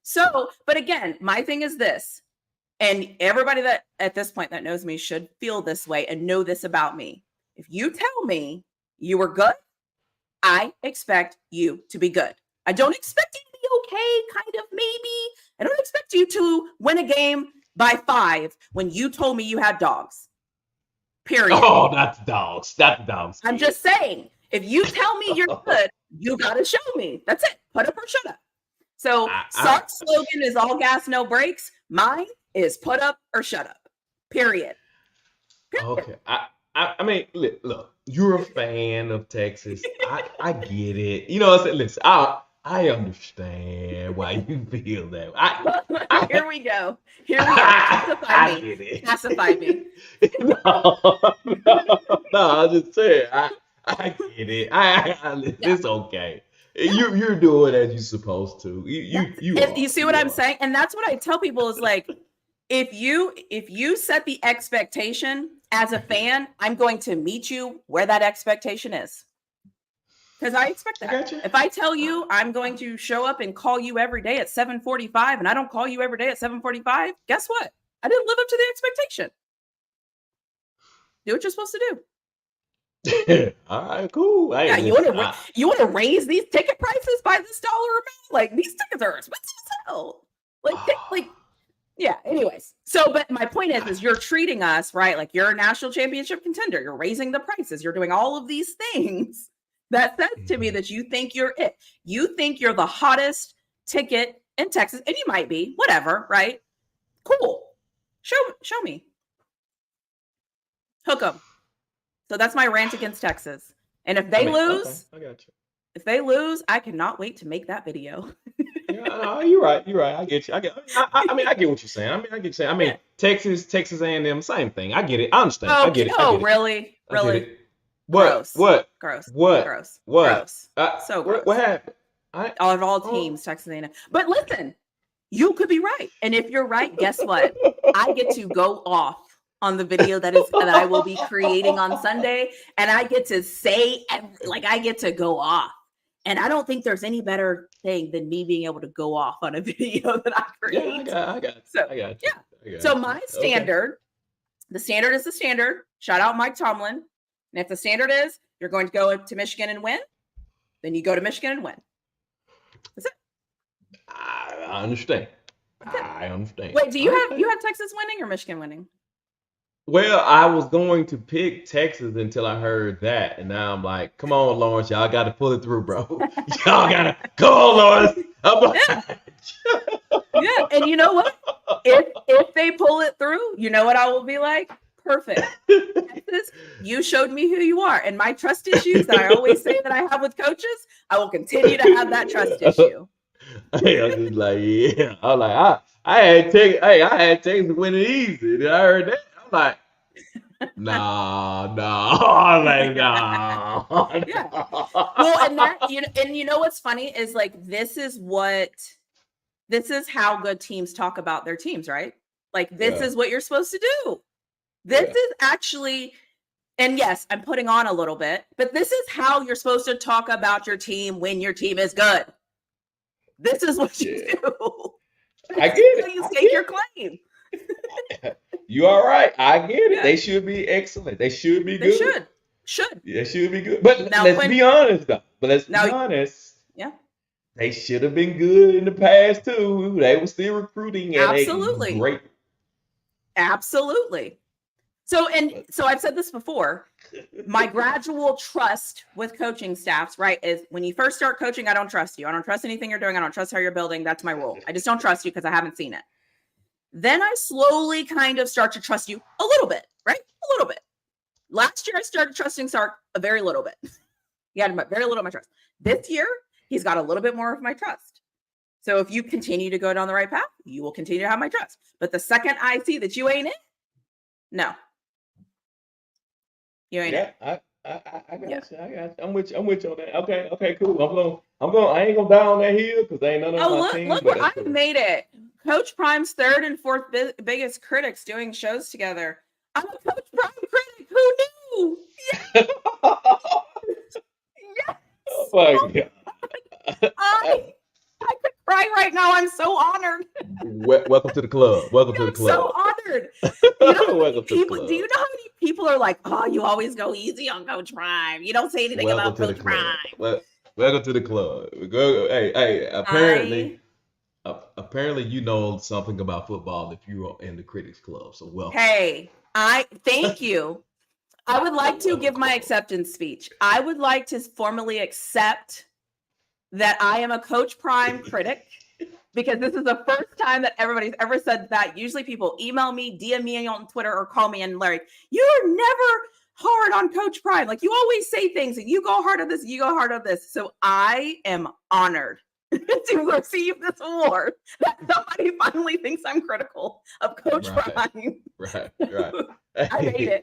So, but again, my thing is this. And everybody that at this point that knows me should feel this way and know this about me. If you tell me you were good, I expect you to be good. I don't expect you to be okay, kind of, maybe. I don't expect you to win a game by 5 when you told me you had dogs. Period. Oh, that's dogs. That's dogs. I'm just saying, if you tell me you're good, you got to show me. That's it. Put up or shut up. So Sark's slogan is all gas, no brakes. Mine is put up or shut up. Period. Okay. I mean, look, you're a fan of Texas. I get it. You know what I'm saying? Listen, I understand why you feel that way. Here we go. Here we go. Pacify me. Get it. Pacify me. No, I'm just saying. I get it. It's okay. You're doing as you're supposed to. You see what I'm saying? And that's what I tell people is like, if you set the expectation as a fan, I'm going to meet you where that expectation is. Because I expect that. Gotcha. If I tell you I'm going to show up and call you every day at 7:45 and I don't call you every day at 7:45, guess what? I didn't live up to the expectation. Do what you're supposed to do. All right, cool. Hey, Yeah, you want to raise these ticket prices by this dollar amount? Like, these tickets are expensive as hell. Yeah, anyways. So, but my point is you're treating us, right? Like, you're a national championship contender. You're raising the prices. You're doing all of these things. That says to me that you think you're it. You think you're the hottest ticket in Texas, and you might be, whatever, right? Cool. Show me. Hook them. So that's my rant against Texas. And if they lose, okay, I got you. If they lose, I cannot wait to make that video. Yeah, no, you're right. I get you. I mean, I get what you're saying. I get what you're saying. I mean, Yeah. Texas A&M, same thing. I get it. I understand. Oh, I get it. Really? What? Gross. What? Gross. What? Gross. What? Gross. So gross. What happened? Of all teams, Texas A&M. But listen, you could be right. And if you're right, guess what? I get to go off on the video that I will be creating on Sunday, and I get to say I get to go off. And I don't think there's any better thing than me being able to go off on a video that I create. Yeah, I got you. So, I got you. Yeah. So my standard, the standard is the standard. Shout out Mike Tomlin. And if the standard is you're going to go to Michigan and win, then you go to Michigan and win. That's it. I understand. I understand. Wait, do you have Texas winning or Michigan winning? Well, I was going to pick Texas until I heard that, and now I'm like, come on, Lawrence, y'all got to pull it through, bro. Y'all got to come on, Lawrence. Yeah, and you know what? If they pull it through, you know what I will be like? Perfect. Texas, you showed me who you are, and my trust issues that I always say that I have with coaches, I will continue to have that trust issue. Hey, I'm just like, yeah. I'm like, I had Texas winning easy. And I heard that. I'm like, no. I'm like, no. Yeah. Well, and that you know what's funny is like this is how good teams talk about their teams, right? Like this is what you're supposed to do. This is actually, and yes, I'm putting on a little bit, but this is how you're supposed to talk about your team when your team is good. This is what you do. I get it. You stake your claim. You all right? I get it. Yeah. They should be excellent. They should be good. They should. They should be good. But now, let's be honest, though. Be honest. Yeah. They should have been good in the past too. They were still recruiting at Absolutely. a great. Absolutely. So I've said this before. My gradual trust with coaching staffs, right, is when you first start coaching, I don't trust you. I don't trust anything you're doing. I don't trust how you're building. That's my rule. I just don't trust you because I haven't seen it. Then I slowly kind of start to trust you a little bit, right? A little bit. Last year, I started trusting Sark a very little bit. He had very little of my trust. This year, he's got a little bit more of my trust. So if you continue to go down the right path, you will continue to have my trust. But the second I see that you ain't it, no. You ain't it. I got you. I got you. I'm with you on that. Okay, cool. I ain't gonna die on that hill because ain't none of my team. Look where I made it. Coach Prime's third and fourth biggest critics doing shows together. I'm a Coach Prime critic. Who knew? Yes. Yes. Oh my God. I could cry right now. I'm so honored. welcome to the club. Welcome to the I'm so club. honored. You know how many Welcome to the people? Do you club. know how many people are like, "Oh, you always go easy on Coach Prime. You don't say anything Welcome about to the Coach club. Prime." Welcome to the club. Hey, I apparently you know something about football if you are in the critics club. So welcome. Hey, I thank you. I would like to give my Welcome. acceptance speech. I would like to formally accept that I am a Coach Prime critic because this is the first time that everybody's ever said that. Usually people email me, DM me on Twitter, or call me and like, "You're never hard on Coach Prime. Like, you always say things and you go hard on this, you go hard on this." So I am honored to receive this award that somebody finally thinks I'm critical of Coach Right, Prime. right. I made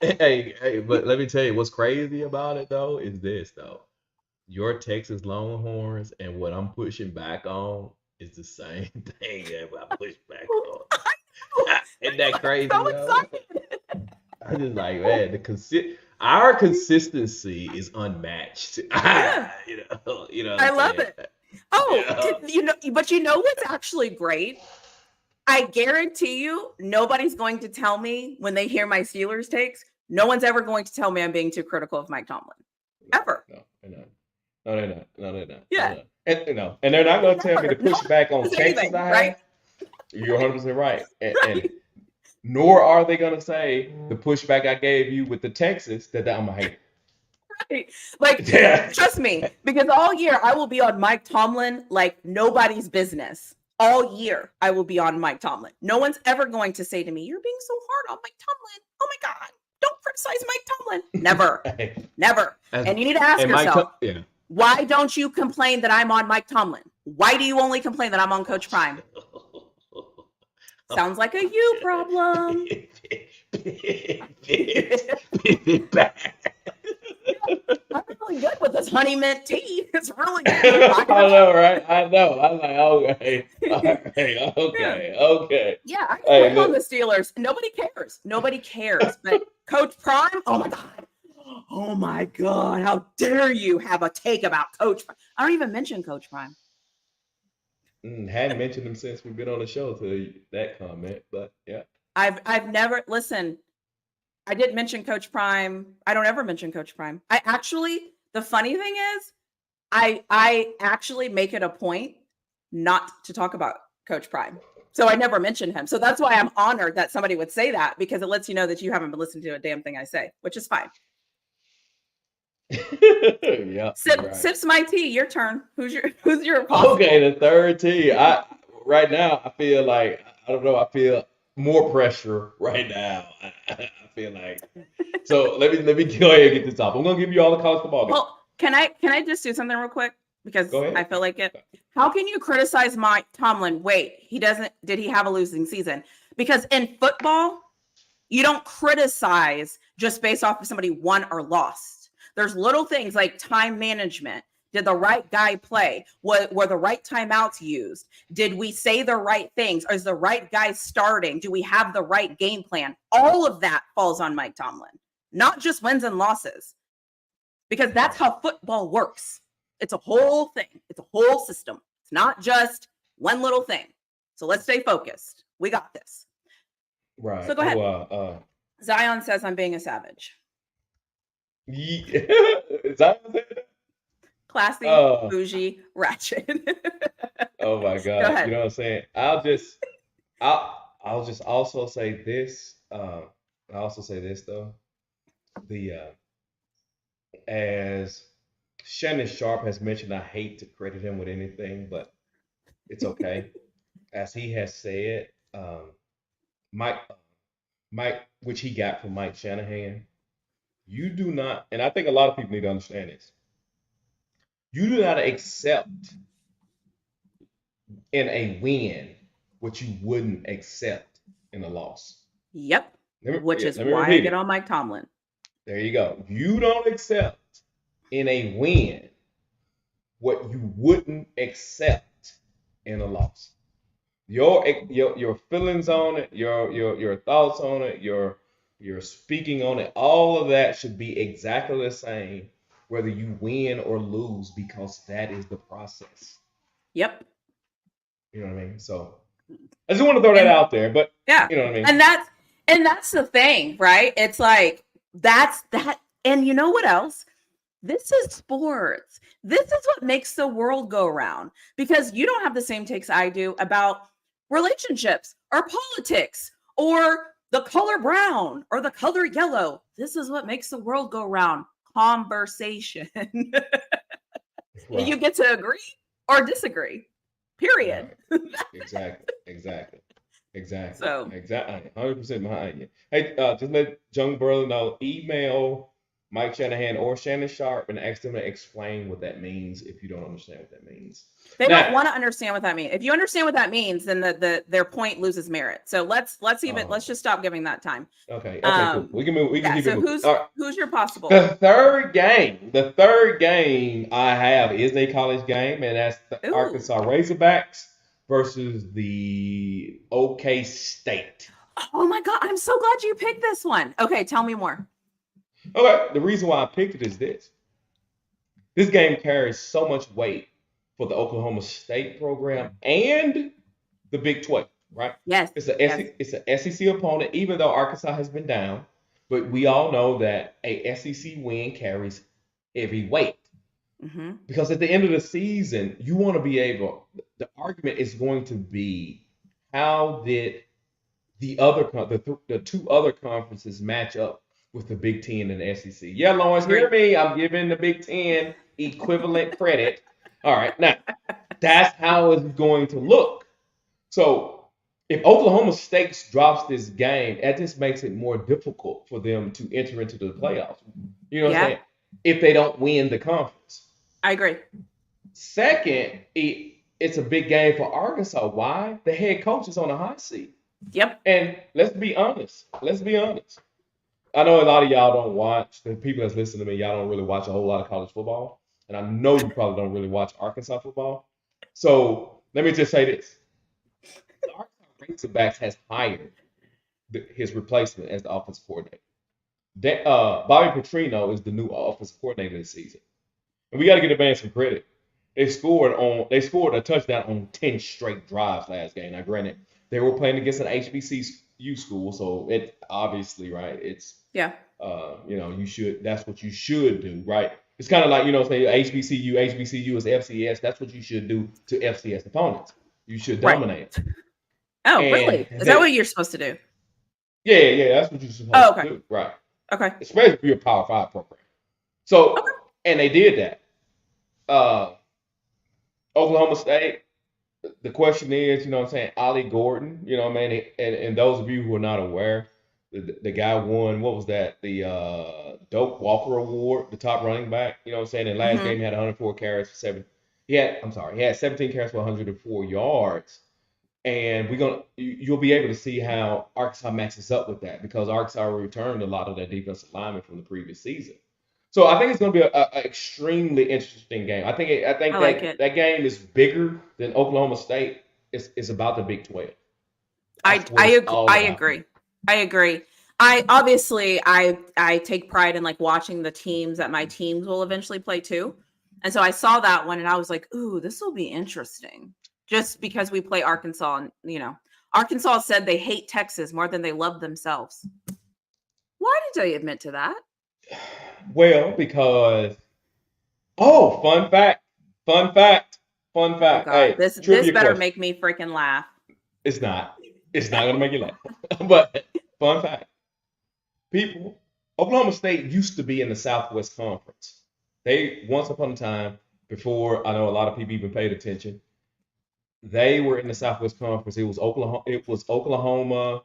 Hey, it. hey, but let me tell you what's crazy about it though is this though. Your Texas Longhorns and what I'm pushing back on is the same thing that I push back on. I know. Isn't That's that why I'm crazy so though? excited. I just like, man, our consistency is unmatched. Yeah, You know what I'm I love saying? it. Oh, Yeah. you know, but you know what's actually great? I guarantee you, nobody's going to tell me when they hear my Steelers takes. No one's ever going to tell me I'm being too critical of Mike Tomlin. No, Ever. no, they're not. No, they're not. No, they're not. No, Yeah. no. And they're not gonna tell me to Never. No push one back on says Texas. anything, I right? have. You're Right. 100% right. And Right. nor are they gonna say the pushback I gave you with the Texas that I'm a hater. Right. Like, Yeah. trust me, because all year I will be on Mike Tomlin like nobody's business. All year I will be on Mike Tomlin. No one's ever going to say to me, "You're being so hard on Mike Tomlin. Oh my God, don't criticize Mike Tomlin." Never. Hey, Never. as And you need to ask and Mike, yourself, yeah. why don't you complain that I'm on Mike Tomlin? Why do you only complain that I'm on Coach Prime? Sounds like a you problem. Pivot back. I'm really good with this honey mint tea. It's really getting me I fired know, up. right? I know. I'm like, okay, all right, Yeah. okay. Yeah, I Hey, complain on the look. Steelers. Nobody cares. Nobody cares. But Coach Prime, oh my God. Oh my God. How dare you have a take about Coach Prime? I don't even mention Coach Prime. Hadn't mentioned him since we've been on the show to that comment, but yeah. I've never listen. I didn't mention Coach Prime. I don't ever mention Coach Prime. I actually, the funny thing is, I actually make it a point not to talk about Coach Prime. So I never mention him. So that's why I'm honored that somebody would say that because it lets you know that you haven't been listening to a damn thing I say, which is fine. Yeah, you're right. Sips my tea. Your turn. Who's your possible? Okay, the third tee. I right now I feel like I don't know. I feel more pressure right now. I feel like so. Let me go ahead and get this off. I'm gonna give you all the college football games. Well, can I just do something real quick Go because I ahead. feel like it. How can you criticize Mike Tomlin? Wait, he doesn't. Did he have a losing season? Because in football, you don't criticize just based off of somebody won or lost. There's little things like time management. Did the right guy play? Were the right timeouts used? Did we say the right things? Is the right guy starting? Do we have the right game plan? All of that falls on Mike Tomlin, not just wins and losses, because that's how football works. It's a whole thing, it's a whole system. It's not just one little thing. So let's stay focused. We got this. Right. So go Oh, ahead. Zion says I'm being a savage. is that what it is? Classy, Uh, bougie, ratchet. oh my Go God. You ahead. know what I'm saying? I'll just also say this. I also say this though. The as Shannon Sharp has mentioned, I hate to credit him with anything, but it's okay. As he has said, Mike, which he got from Mike Shanahan, you do not, and I think a lot of people need to understand this. You do not accept in a win what you wouldn't accept in a loss. Yep. Which is Let me why I repeat get it. on Mike Tomlin. There you go. You don't accept in a win what you wouldn't accept in a loss. Your feelings on it, your thoughts on it, your speaking on it, all of that should be exactly the same whether you win or lose because that is the process. Yep. You know what I mean? So I just want to throw that And out there, but yeah. you know what I mean? And that's the thing, right? It's like that's that. And you know what else? This is sports. This is what makes the world go round, because you don't have the same takes I do about relationships or politics or the color brown or the color yellow. This is what makes the world go round. Conversation. You Right, get to agree or disagree. Period. right. Exactly, exactly, exactly, So exactly. 100% behind you. Hey, just let young brother know. Email Mike Shanahan or Shannon Sharp and ask them to explain what that means if you don't understand what that means. they don't Now, want to understand what that means. If you understand what that means, then their point loses merit. So oh, let's just stop giving that time. okay, okay, cool. We can move. We can Yeah. keep it So moving. All right. who's your possible? The third game I have is a college game, and that's the Ooh. Arkansas Razorbacks versus the OK State. Oh my God. I'm so glad you picked this one. Okay, tell me more. Okay, the reason why I picked it is this. This game carries so much weight for the Oklahoma State program and the Big 12, right? Yes. Yes. It's an SEC opponent, even though Arkansas has been down. But we all know that a SEC win carries heavy weight. Mm-hmm. Because at the end of the season, you want to be able. The argument is going to be how did the two other conferences match up with the Big Ten and the SEC? Yeah, Lawrence, hear Agree. me. I'm giving the Big Ten equivalent credit. All right, now that's how it's going to look. So if Oklahoma State drops this game, that just makes it more difficult for them to enter into the playoffs. You know what I'm Yeah, saying? If they don't win the conference. I agree. Second, it's a big game for Arkansas. Why? The head coach is on a hot seat. Yep. And let's be honest. Let's be honest. I know a lot of y'all don't watch, the people that's listening to me, y'all don't really watch a whole lot of college football. And I know you probably don't really watch Arkansas football. So let me just say this. The Arkansas Razorbacks has hired his replacement as the offensive coordinator. Bobby Petrino is the new offensive coordinator this season. And we got to give the man some credit. They scored a touchdown on 10 straight drives last game. Now, granted, they were playing against an HBCU school, so it obviously right. It's Yeah. that's what you should do, right? It's kind of like say HBCU is FCS. That's what you should do to FCS opponents. You should Right. dominate. Oh, And really? Is that what you're supposed to do? yeah, that's what you're Oh, supposed to okay. do, right? Okay. Especially if you're a Power Five program. Okay. So, and they did that. Uh, Oklahoma State. The question is, what I'm saying, Ollie Gordon, what I mean, and those of you who are not aware, the guy won, what was that, the Doak Walker Award, the top running back, what I'm saying, in last Mm-hmm. game he had 104 carries for he had 17 carries for 104 yards, and you'll be able to see how Arkansas matches up with that because Arkansas returned a lot of their defensive linemen from the previous season. So I think it's going to be a extremely interesting game. I I think like that it. that game is bigger than Oklahoma State. It's about the Big 12. That's what I it's agree. all I about for me. agree. I agree. I take pride in like watching the teams that my teams will eventually play too. And so I saw that one and I was like, "Ooh, this will be interesting." Just because we play Arkansas and, Arkansas said they hate Texas more than they love themselves. Why did they admit to that? Well, because fun fact, fun fact, fun Oh fact. God, Hey, this trivia better question. make me freaking laugh. It's not. It's not gonna make you laugh. But fun fact. People, Oklahoma State used to be in the Southwest Conference. They once upon a time, before I know a lot of people even paid attention, they were in the Southwest Conference. It was Oklahoma. It was Oklahoma.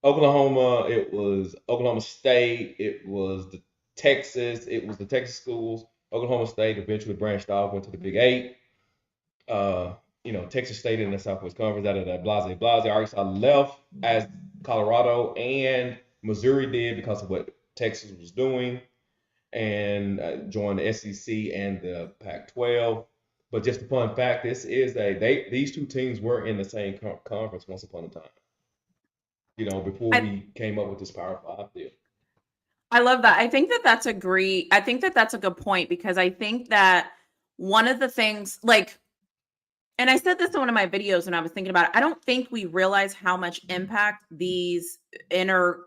Oklahoma. It was Oklahoma State. It was the Texas. It was the Texas schools. Oklahoma State eventually branched off, went to the Big Eight. Uh, Texas State in the Southwest Conference out of that blase. Arkansas left as Colorado and Missouri did because of what Texas was doing and joined the SEC and the Pac-12. But just a fun fact, these two teams were in the same conference once upon a time. Before I we came up with this Power Five deal. I love that. I think that that's a good point because I think that one of the things like And I said this in one of my videos when I was thinking about it. I don't think we realize how much impact these inner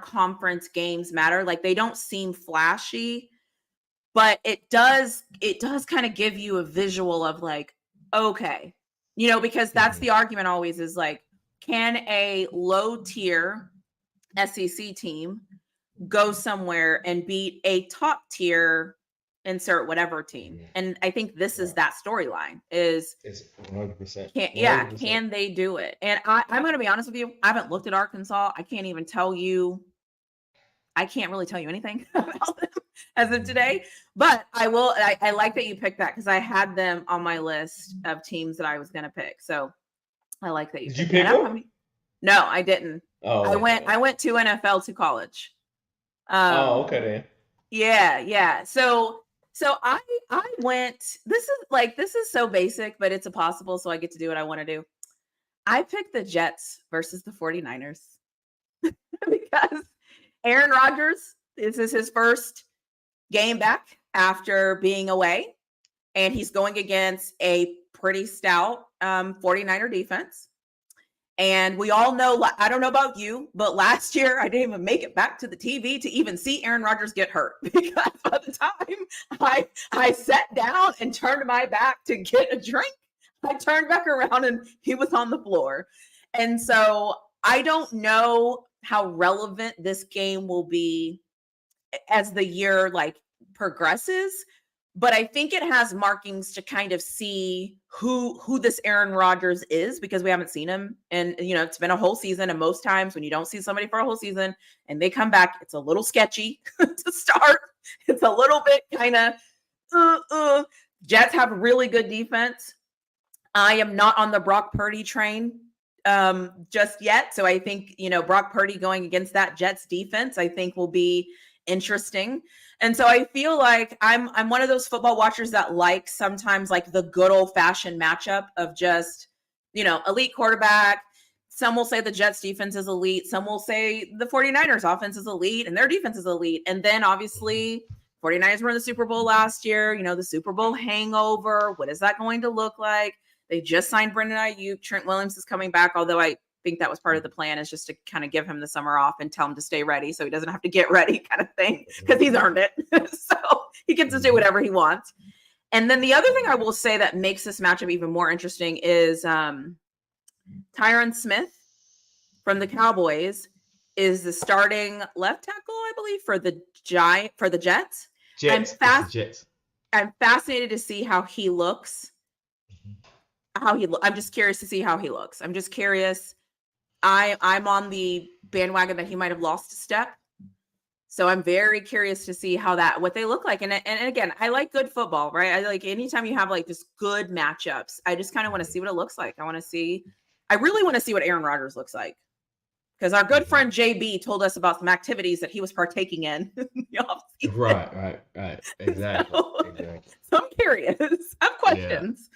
conference games matter. Like they don't seem flashy, but it does kind of give you a visual of like, okay, because that's Hmm. the argument always is like, can a low tier SEC team go somewhere and beat a top tier insert whatever team? Hmm. And I think this is Right. that storyline is It's 100%. can 100%. they do it? And I'm going to be honest with you, I haven't looked at Arkansas. I can't even tell you. I can't really tell you anything about them as of Hmm. today, but I will. I like that you picked that because I had them on my list of teams that I was going to pick. So I like that you Did you picked that. pick I don't them? have any. No, I didn't. I Oh, went. okay. I went to NFL to college. Oh, Um, okay then. yeah, yeah. So I went. This is so basic, but it's a possible. So I get to do what I want to do. I picked the Jets versus the 49ers because Aaron Rodgers, this is his first game back after being away, and he's going against a pretty stout 49er defense. And we all know, I don't know about you, but last year I didn't even make it back to the TV to even see Aaron Rodgers get hurt because by the time I sat down and turned my back to get a drink, I turned back around and he was on the floor. And so I don't know how relevant this game will be as the year like progresses, but I think it has markings to kind of see who this Aaron Rodgers is because we haven't seen him, and it's been a whole season, and most times when you don't see somebody for a whole season and they come back, it's a little sketchy to start. It's a little bit kind of Jets have really good defense. I am not on the Brock Purdy train just yet. So I think, Brock Purdy going against that Jets defense, I think will be interesting. And so I feel like I'm one of those football watchers that like sometimes like the good old fashioned matchup of just, elite quarterback. Some will say the Jets defense is elite. Some will say the 49ers offense is elite and their defense is elite. And then obviously 49ers were in the Super Bowl last year, the Super Bowl hangover. What is that going to look like? They just signed Brendan Ayuk. Trent Williams is coming back, although I think that was part of the plan is just to kind of give him the summer off and tell him to stay ready so he doesn't have to get ready kind of thing because he's earned it. So he gets to do Hmm. whatever he wants. And then the other thing I will say that makes this matchup even more interesting is Tyron Smith from the Cowboys is the starting left tackle, I believe, for the Jets. I'm Jets. It's the fast. Jets. I'm fascinated to see how he looks. I'm just curious to see how he looks. I'm just curious. I'm on the bandwagon that he might have lost a step. So I'm very curious to see what they look like. And again, I like good football, right? I like anytime you have like just good matchups. I just kind of want to see what it looks like. I really want to see what Aaron Rodgers looks like. Because our good Hmm. friend JB told us about some activities that he was partaking in the offseason. Right, right, right. Exactly, So, exactly. so I'm curious. I have Yeah, questions.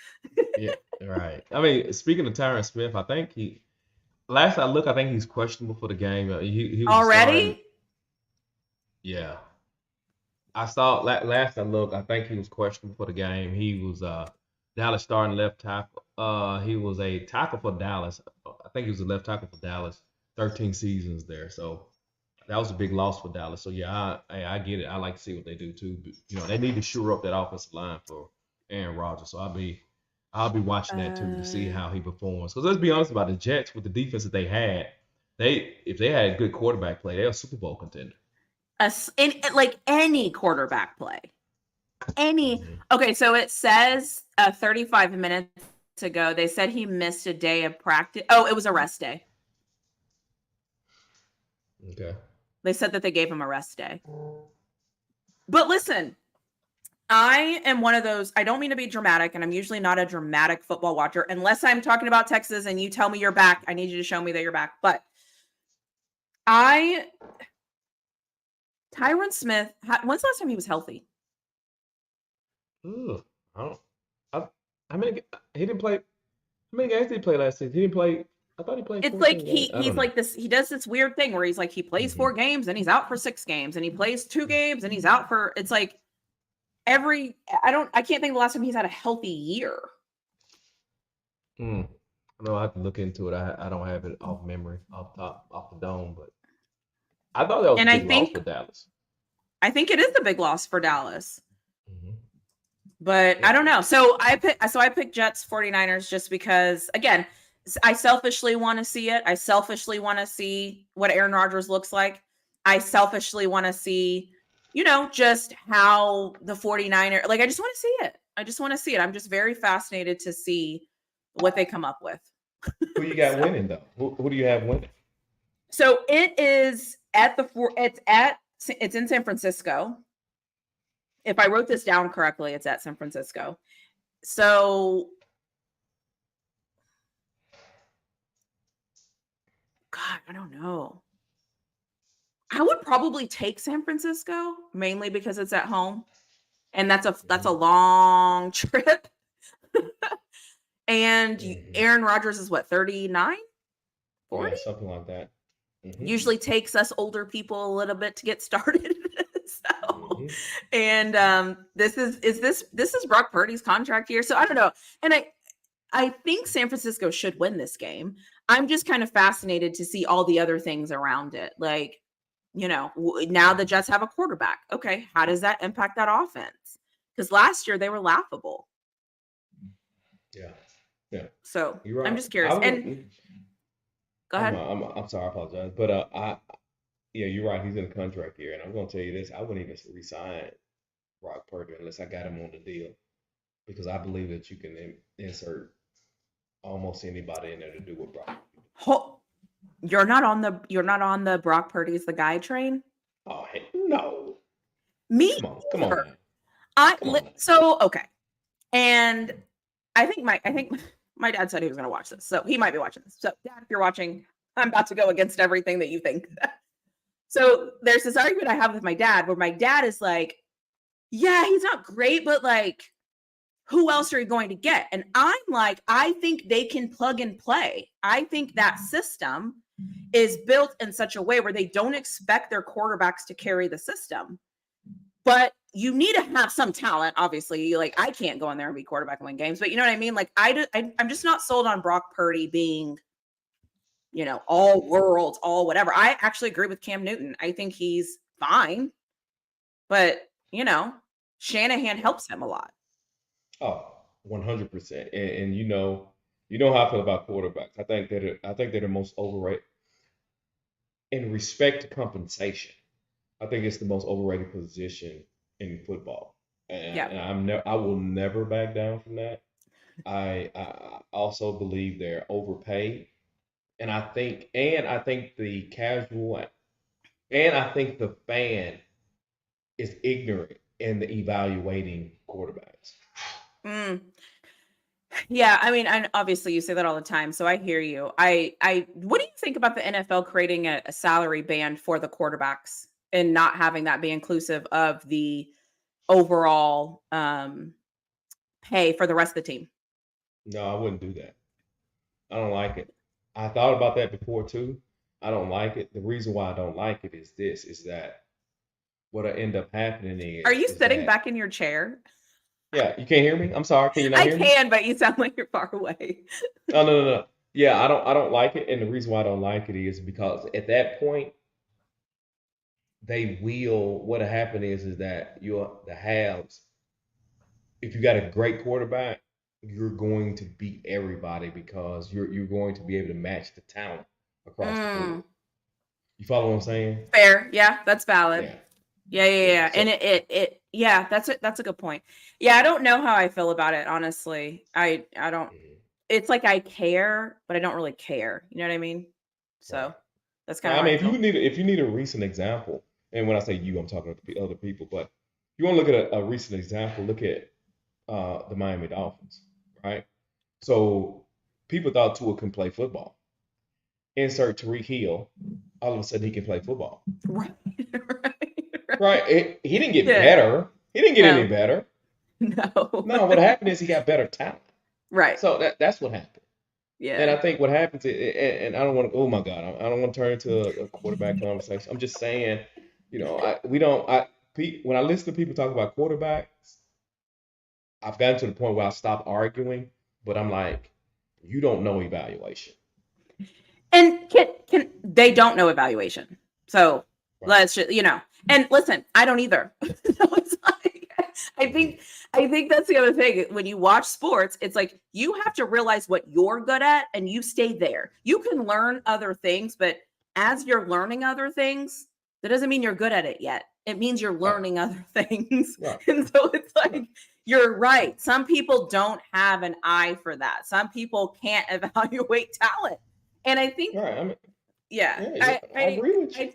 yeah, right. I mean, speaking of Tyron Smith, I think last I look, I think he's questionable for the game. He was a starting. Already? Yeah, I saw last I looked, I think he was questionable for the game. He was Dallas starting left tackle. He was a tackle for Dallas. I think he was a left tackle for Dallas. 13 seasons there, so that was a big loss for Dallas. So yeah, I get it. I like to see what they do too. But, they need to shore up that offensive line for Aaron Rodgers. So I'll be watching that too to see Uh, how he performs. Because let's be honest about the Jets with the defense that they had, if they had good quarterback play, they're a Super Bowl contender. like any quarterback play. Any Hmm. Okay, so it says 35 minutes ago, they said he missed a day of practice. Oh, it was a rest day. Okay. They said that they gave him a rest day. But listen, I am one of those, I don't mean to be dramatic, and I'm usually not a dramatic football watcher unless I'm talking about Texas and you tell me you're back. I need you to show me that you're back. But I, Tyron Smith, when's the last time he was healthy? Ugh, I don't. I, how many? He didn't play. How many games did he play last season? He didn't play. I thought he played It's like 14 games. I he's don't know. like this. He does this weird thing where he's like he plays Hmm. 4 games and he's out for 6 games, and he plays 2 games and he's out for. It's like I can't think of the last time he's had a healthy year. Mm. I know I have to look into it. I don't have it off memory, off the dome, but I thought that was a And I big loss for think Dallas. it is a big loss for Dallas. Hmm. But I Yeah. don't know. So I picked Jets 49ers just because again, I selfishly want to see it. I selfishly want to see what Aaron Rodgers looks like. I selfishly want to see, just how the 49er like I just want to see it. I just want to see it. I'm just very fascinated to see what they come up with. Who you got so winning though? Who do you have winning? so it is at the four it's in San Francisco. If I wrote this down correctly, it's at San Francisco. So God, I don't know. I would probably take San Francisco mainly because it's at home and that's a Hmm. long trip. And Hmm. Aaron Rodgers is what, 39, Yeah, 40? something like that. Hmm. Usually takes us older people a little bit to get started. so, Hmm. and this is Brock Purdy's contract year. So I don't know. And I think San Francisco should win this game. I'm just kind of fascinated to see all the other things around it. Like, now the Jets have a quarterback. Okay, how does that impact that offense? Because last year they were laughable. Yeah. Yeah. So You're I'm right. just I curious. And wouldn't. go ahead. I'm sorry. I apologize. But yeah, you're right. He's in a contract year, and I'm gonna tell you this: I wouldn't even resign Brock Purdy unless I got him on the deal because I believe that you can insert almost anybody in there to do what Brock. Ho- you're not on the Brock Purdy's the guy train. Oh heck, no! Me Come on either. now, I come on now. so okay. And I think my dad said he was going to watch this, so he might be watching this. So, Dad, if you're watching, I'm about to go against everything that you think. So there's this argument I have with my dad where my dad is like, "Yeah, he's not great, but like, who else are you going to get?" And I'm like, I think they can plug and play. I think that system is built in such a way where they don't expect their quarterbacks to carry the system. But you need to have some talent, obviously. Like I can't go in there and be quarterback and win games, but you know what I mean. Like I'm just not sold on Brock Purdy being, all world, all whatever. I actually agree with Cam Newton. I think he's fine, but Shanahan helps him a lot. Oh, 100%. And you know how I feel about quarterbacks. I think they're the most overrated in respect to compensation. I think it's the most overrated position in football, Yeah. and I will never back down from that. I also believe they're overpaid, and I think the casual and I think the fan is ignorant in the evaluating quarterbacks. Mm. Yeah, I mean, and obviously you say that all the time, so I hear you. What do you think about the NFL creating a salary band for the quarterbacks and not having that be inclusive of the overall pay for the rest of the team? No, I wouldn't do that. I don't like it. I thought about that before too. I don't like it. The reason why I don't like it is this: is that what I end up happening Are you is sitting that back in your chair? yeah, you can't hear me. I'm sorry. Can you not I hear me? can, but you sound like you're far away. Oh no, no, no. Yeah, I don't like it, and the reason why I don't like it is because at that point they will. What'll happen is that you're the halves. If you got a great quarterback, you're going to beat everybody because you're going to be able to match the talent across the board. Mm, You follow what I'm saying? fair. Yeah, that's valid. Yeah, Yeah, yeah, yeah. yeah. And So yeah, that's a good point. Yeah, I don't know how I feel about it, honestly. I don't mhm, it's like I care, but I don't really care. You know what I mean? right. So that's kind of I how I mean, feel. if you need a recent example, and when I say you, I'm talking to other people. But if you want to look at a recent example, look at the Miami Dolphins, right? So people thought Tua can play football. Insert Tariq Hill, all of a sudden he can play football, Right. right. right? Right. He didn't get Yeah. better. He didn't get any No. better. No. No, what happened is he got better talent. right. So that's what happened. And Yeah. I think what happens, and I don't want to. Oh my God, I don't want to turn into a quarterback conversation. I'm just saying, we don't. When I listen to people talk about quarterbacks, I've gotten to the point where I stop arguing. But I'm like, You don't know evaluation. And can they don't know evaluation. So Right. let's just, and listen, I don't either. So it's like, I Hmm. think I think that's the other thing. When you watch sports, it's like you have to realize what you're good at and you stay there. You can learn other things, but as you're learning other things, that doesn't mean you're good at it yet. It means you're Right. learning other things. Right. And so it's Right. like you're right. Some people don't have an eye for that. Some people can't evaluate talent. And I think, Right. I mean, yeah, yeah, yeah, I I I agree with you.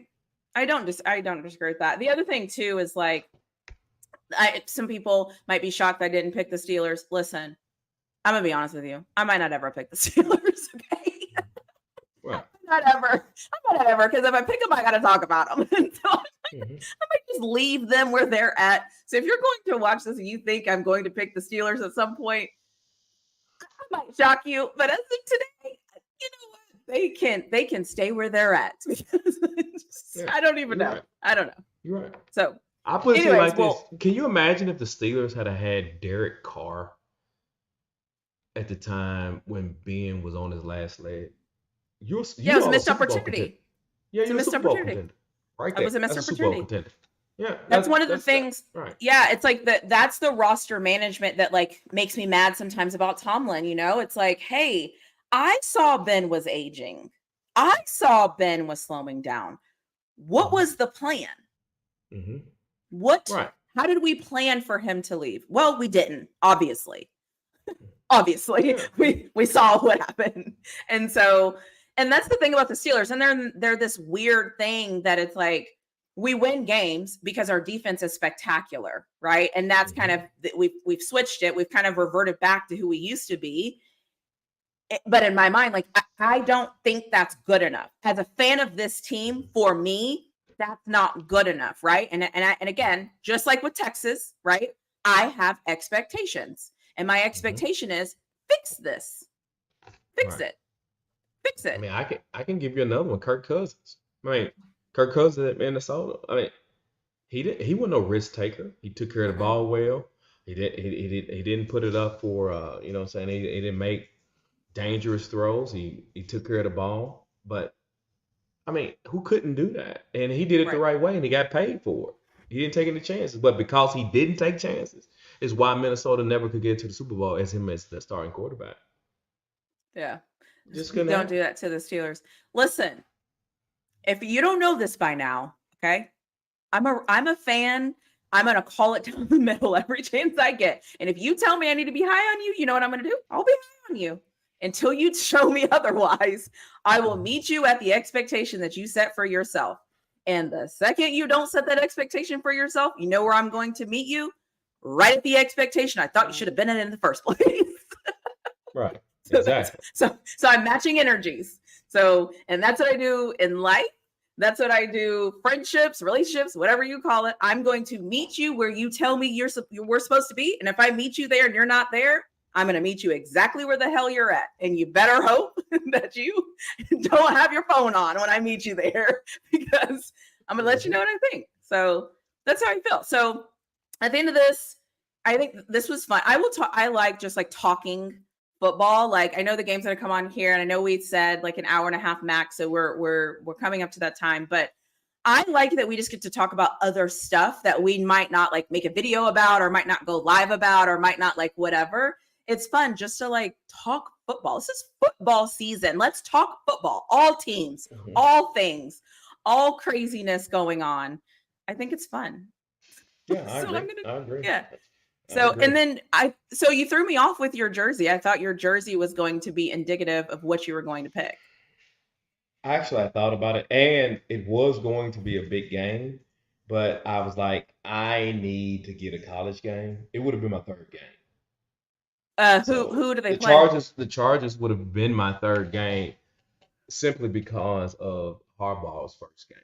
I I don't disagree with that. The other thing too is like some people might be shocked I didn't pick the Steelers. Listen, I'm gonna be honest with you. I might not ever pick the Steelers. Okay, Right. not ever. I might not ever because if I pick them, I got to talk about them. And so I Hmm. might just leave them where they're at. So if you're going to watch this and you think I'm going to pick the Steelers at some point, I might shock you. But as of today, you know what? They can stay where they're at because Yeah. I don't even You're know. right. I don't know. You're right. So, I put it to you anyways, like this. well, Can you imagine if the Steelers had Derek Carr at the time when Ben was on his last leg? yeah, it You was a are a missed Super Bowl contender. opportunity. Yeah, It's a you're a missed Super Bowl opportunity. contender. Right It was there. a missed That's a Super Bowl opportunity. contender. Yeah, That's one of the that's things. right. Yeah, it's like that's the roster management that like makes me mad sometimes about Tomlin, It's like, "Hey, I saw Ben was aging. I saw Ben was slowing down. What Hmm. was the plan? Hmm. What Right. how did we plan for him to leave? Well, we didn't, obviously. Obviously, Yeah. we saw what happened. And so and that's the thing about the Steelers. And they're this weird thing that it's like we win games because our defense is spectacular, right? And that's kind Hmm. of we've switched it. We've kind of reverted back to who we used to be. But in my mind, like I don't think that's good enough. As a fan of this team, for me, that's not good enough, right? And again, just like with Texas, right? I have expectations, and my Hmm. expectation is fix this, fix Right. it, fix I it. mean, I can give you another one. Kirk Cousins. I mean, Kirk Cousins at Minnesota. I mean, he wasn't no risk taker. He took care of the Mm-mm. ball well. He didn't put it up for you know what I'm saying, he didn't make dangerous throws. He took care of the ball. But I mean, who couldn't do that? And he did it the Right. right way and he got paid for it. He didn't take any chances. But because he didn't take chances is why Minnesota never could get to the Super Bowl as him as the starting quarterback. Yeah. Just Just couldn't don't do happen. that to the Steelers. Listen, if you don't know this by now, okay, I'm a fan. I'm gonna call it down the middle every chance I get. And if you tell me I need to be high on you, you know what I'm gonna do? I'll be high on you. Until you show me otherwise, I will Mhm. meet you at the expectation that you set for yourself. And the second you don't set that expectation for yourself, you know where I'm going to meet you? Right at the expectation I thought you should have been in the first place. Right. So that's Exactly. so I'm matching energies. So and that's what I do in life. That's what I do, friendships, relationships, whatever you call it. I'm going to meet you where you tell me we're supposed to be. And if I meet you there and you're not there, I'm going to meet you exactly where the hell you're at. And you better hope that you don't have your phone on when I meet you there because I'm going to let you know Hmm. what I think. So that's how I feel. So at the end of this, I think this was fun. I will talk. I like just like talking football. Like I know the game's gonna come on here, and I know we said like an hour and a half max, so we're coming up to that time. But I like that we just get to talk about other stuff that we might not like make a video about, or might not go live about, or might not like whatever. It's fun just to like talk football. This is football season. Let's talk football. All teams, Hmm. all things, all craziness going on. I think it's fun. Yeah, I So I'm agree. gonna, I agree. yeah. I So and agree. then so you threw me off with your jersey. I thought your jersey was going to be indicative of what you were going to pick. Actually, I thought about it, and it was going to be a big game, but I was like, I need to get a college game. It would have been my third game. So Who do they the play? Chargers would have been my third game simply because of Harbaugh's first game.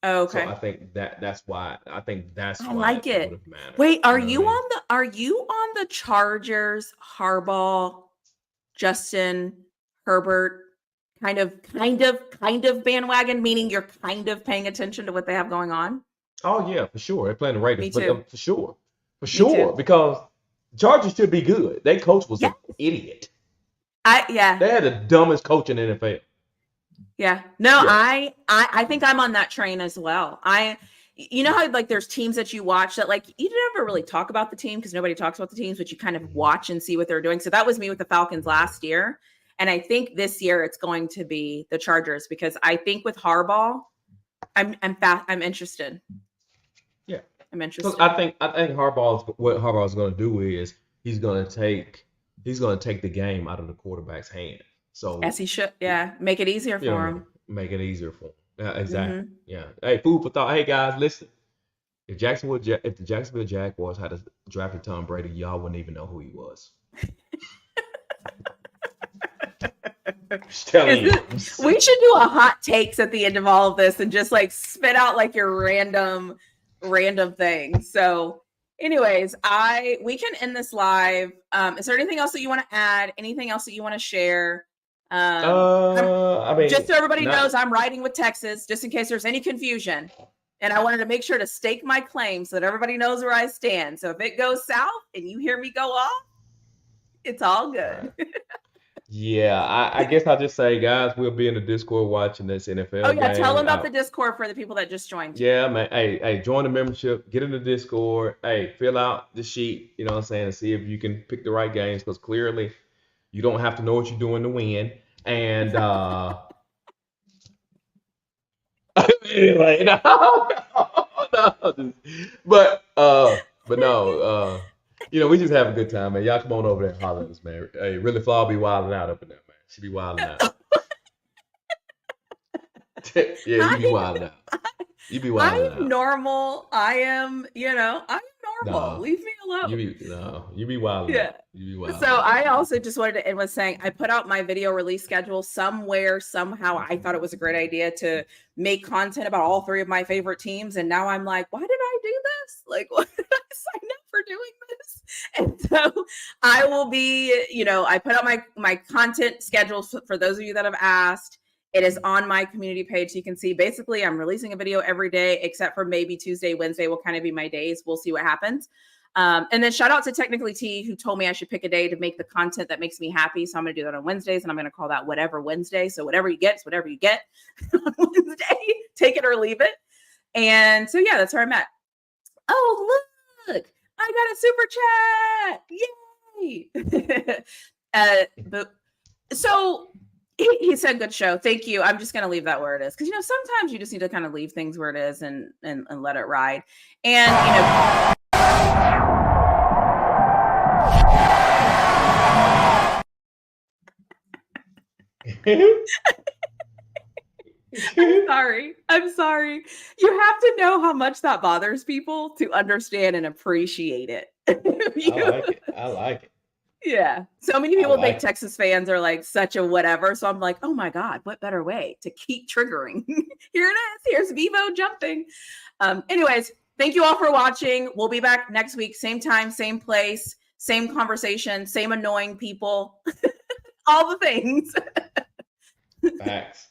Oh, So okay. I think that's I why like it would it. have mattered. Wait, You know what I mean? are you on the Chargers, Harbaugh, Justin, Herbert kind of bandwagon, meaning you're kind of paying attention to what they have going on? Oh yeah, for sure. They're playing the Raiders, Me but too. for Me too. sure, because the Chargers should be good. Their coach was Yeah. an idiot. Yeah. They had the dumbest coach in the NFL. Yeah. No, Yeah. I think I'm on that train as well. You know how like there's teams that you watch that like you never really talk about the team because nobody talks about the teams, but you kind of Mhm. watch and see what they're doing. So that was me with the Falcons Mhm. last year. And I think this year it's going to be the Chargers because I think with Harbaugh, I'm interested. Yeah. I'm Because interested. I think what Harbaugh's going to do is he's going to take he's going to take the game out of the quarterback's hand. As So, he should. Yeah. Make it easier you for know, him. make it easier for him. Yeah, exactly. Hmm. Yeah. Hey, food for thought. Hey guys, listen. If the Jacksonville Jaguars had drafted Tom Brady, y'all wouldn't even know who he was. Just telling you. We should do a hot takes at the end of all of this and just like spit out like your random things. So, anyways, I we can end this live. Is there anything else that you want to add? Anything else that you want to share? I'm I just mean, so everybody knows not. I'm riding with Texas, just in case there's any confusion. And I wanted to make sure to stake my claim so that everybody knows where I stand. So if it goes south and you hear me go off, it's all Right. good. Yeah, I guess I'll just say, guys, we'll be in the Discord watching this Oh NFL yeah, tell game. them about the Discord for the people that just joined. Yeah, man. Hey, join the membership, get in the Discord. Hey, fill out the sheet, you know what I'm saying, and see if you can pick the right games because clearly you don't have to know what you're doing to win. And anyway, no, no, but no, we just have a good time, man. Y'all come on over there and holler at us, man. Hey, really Flaw be wilding out up in there, man. She be wilding out. Yeah, you be I wilding out. You be I wilding am out. normal. I'm normal. No, Leave me alone. you be wilding Yeah. out. You be So wilding out. I also just wanted to end with saying I put out my video release schedule somewhere, somehow. I thought it was a great idea to make content about all three of my favorite teams. And now I'm like, why did I do this? Like, why did I sign up for doing this? And so I will be, I put out my content schedule for those of you that have asked. It is on my community page. So you can see basically I'm releasing a video every day, except for maybe Tuesday, Wednesday will kind of be my days. We'll see what happens. And then shout out to Technically T, who told me I should pick a day to make the content that makes me happy. So I'm going to do that on Wednesdays, and I'm going to call that Whatever Wednesday. So whatever you get is whatever you get on Wednesday. Take it or leave it. And so, yeah, that's where I'm at. Oh, look, I got a super chat. Yay. But so he said good show. Thank you. I'm just going to leave that where it is. Because, sometimes you just need to kind of leave things where it is and let it ride. And, I'm sorry. You have to know how much that bothers people to understand and appreciate it. I like it. I like it. Yeah. So many I people think like it. Texas fans are like such a whatever. So I'm like, oh my God, what better way to keep triggering? Here it is. Here's Vivo jumping. Anyways, thank you all for watching. We'll be back next week, same time, same place, same conversation, same annoying people, all the things. Facts.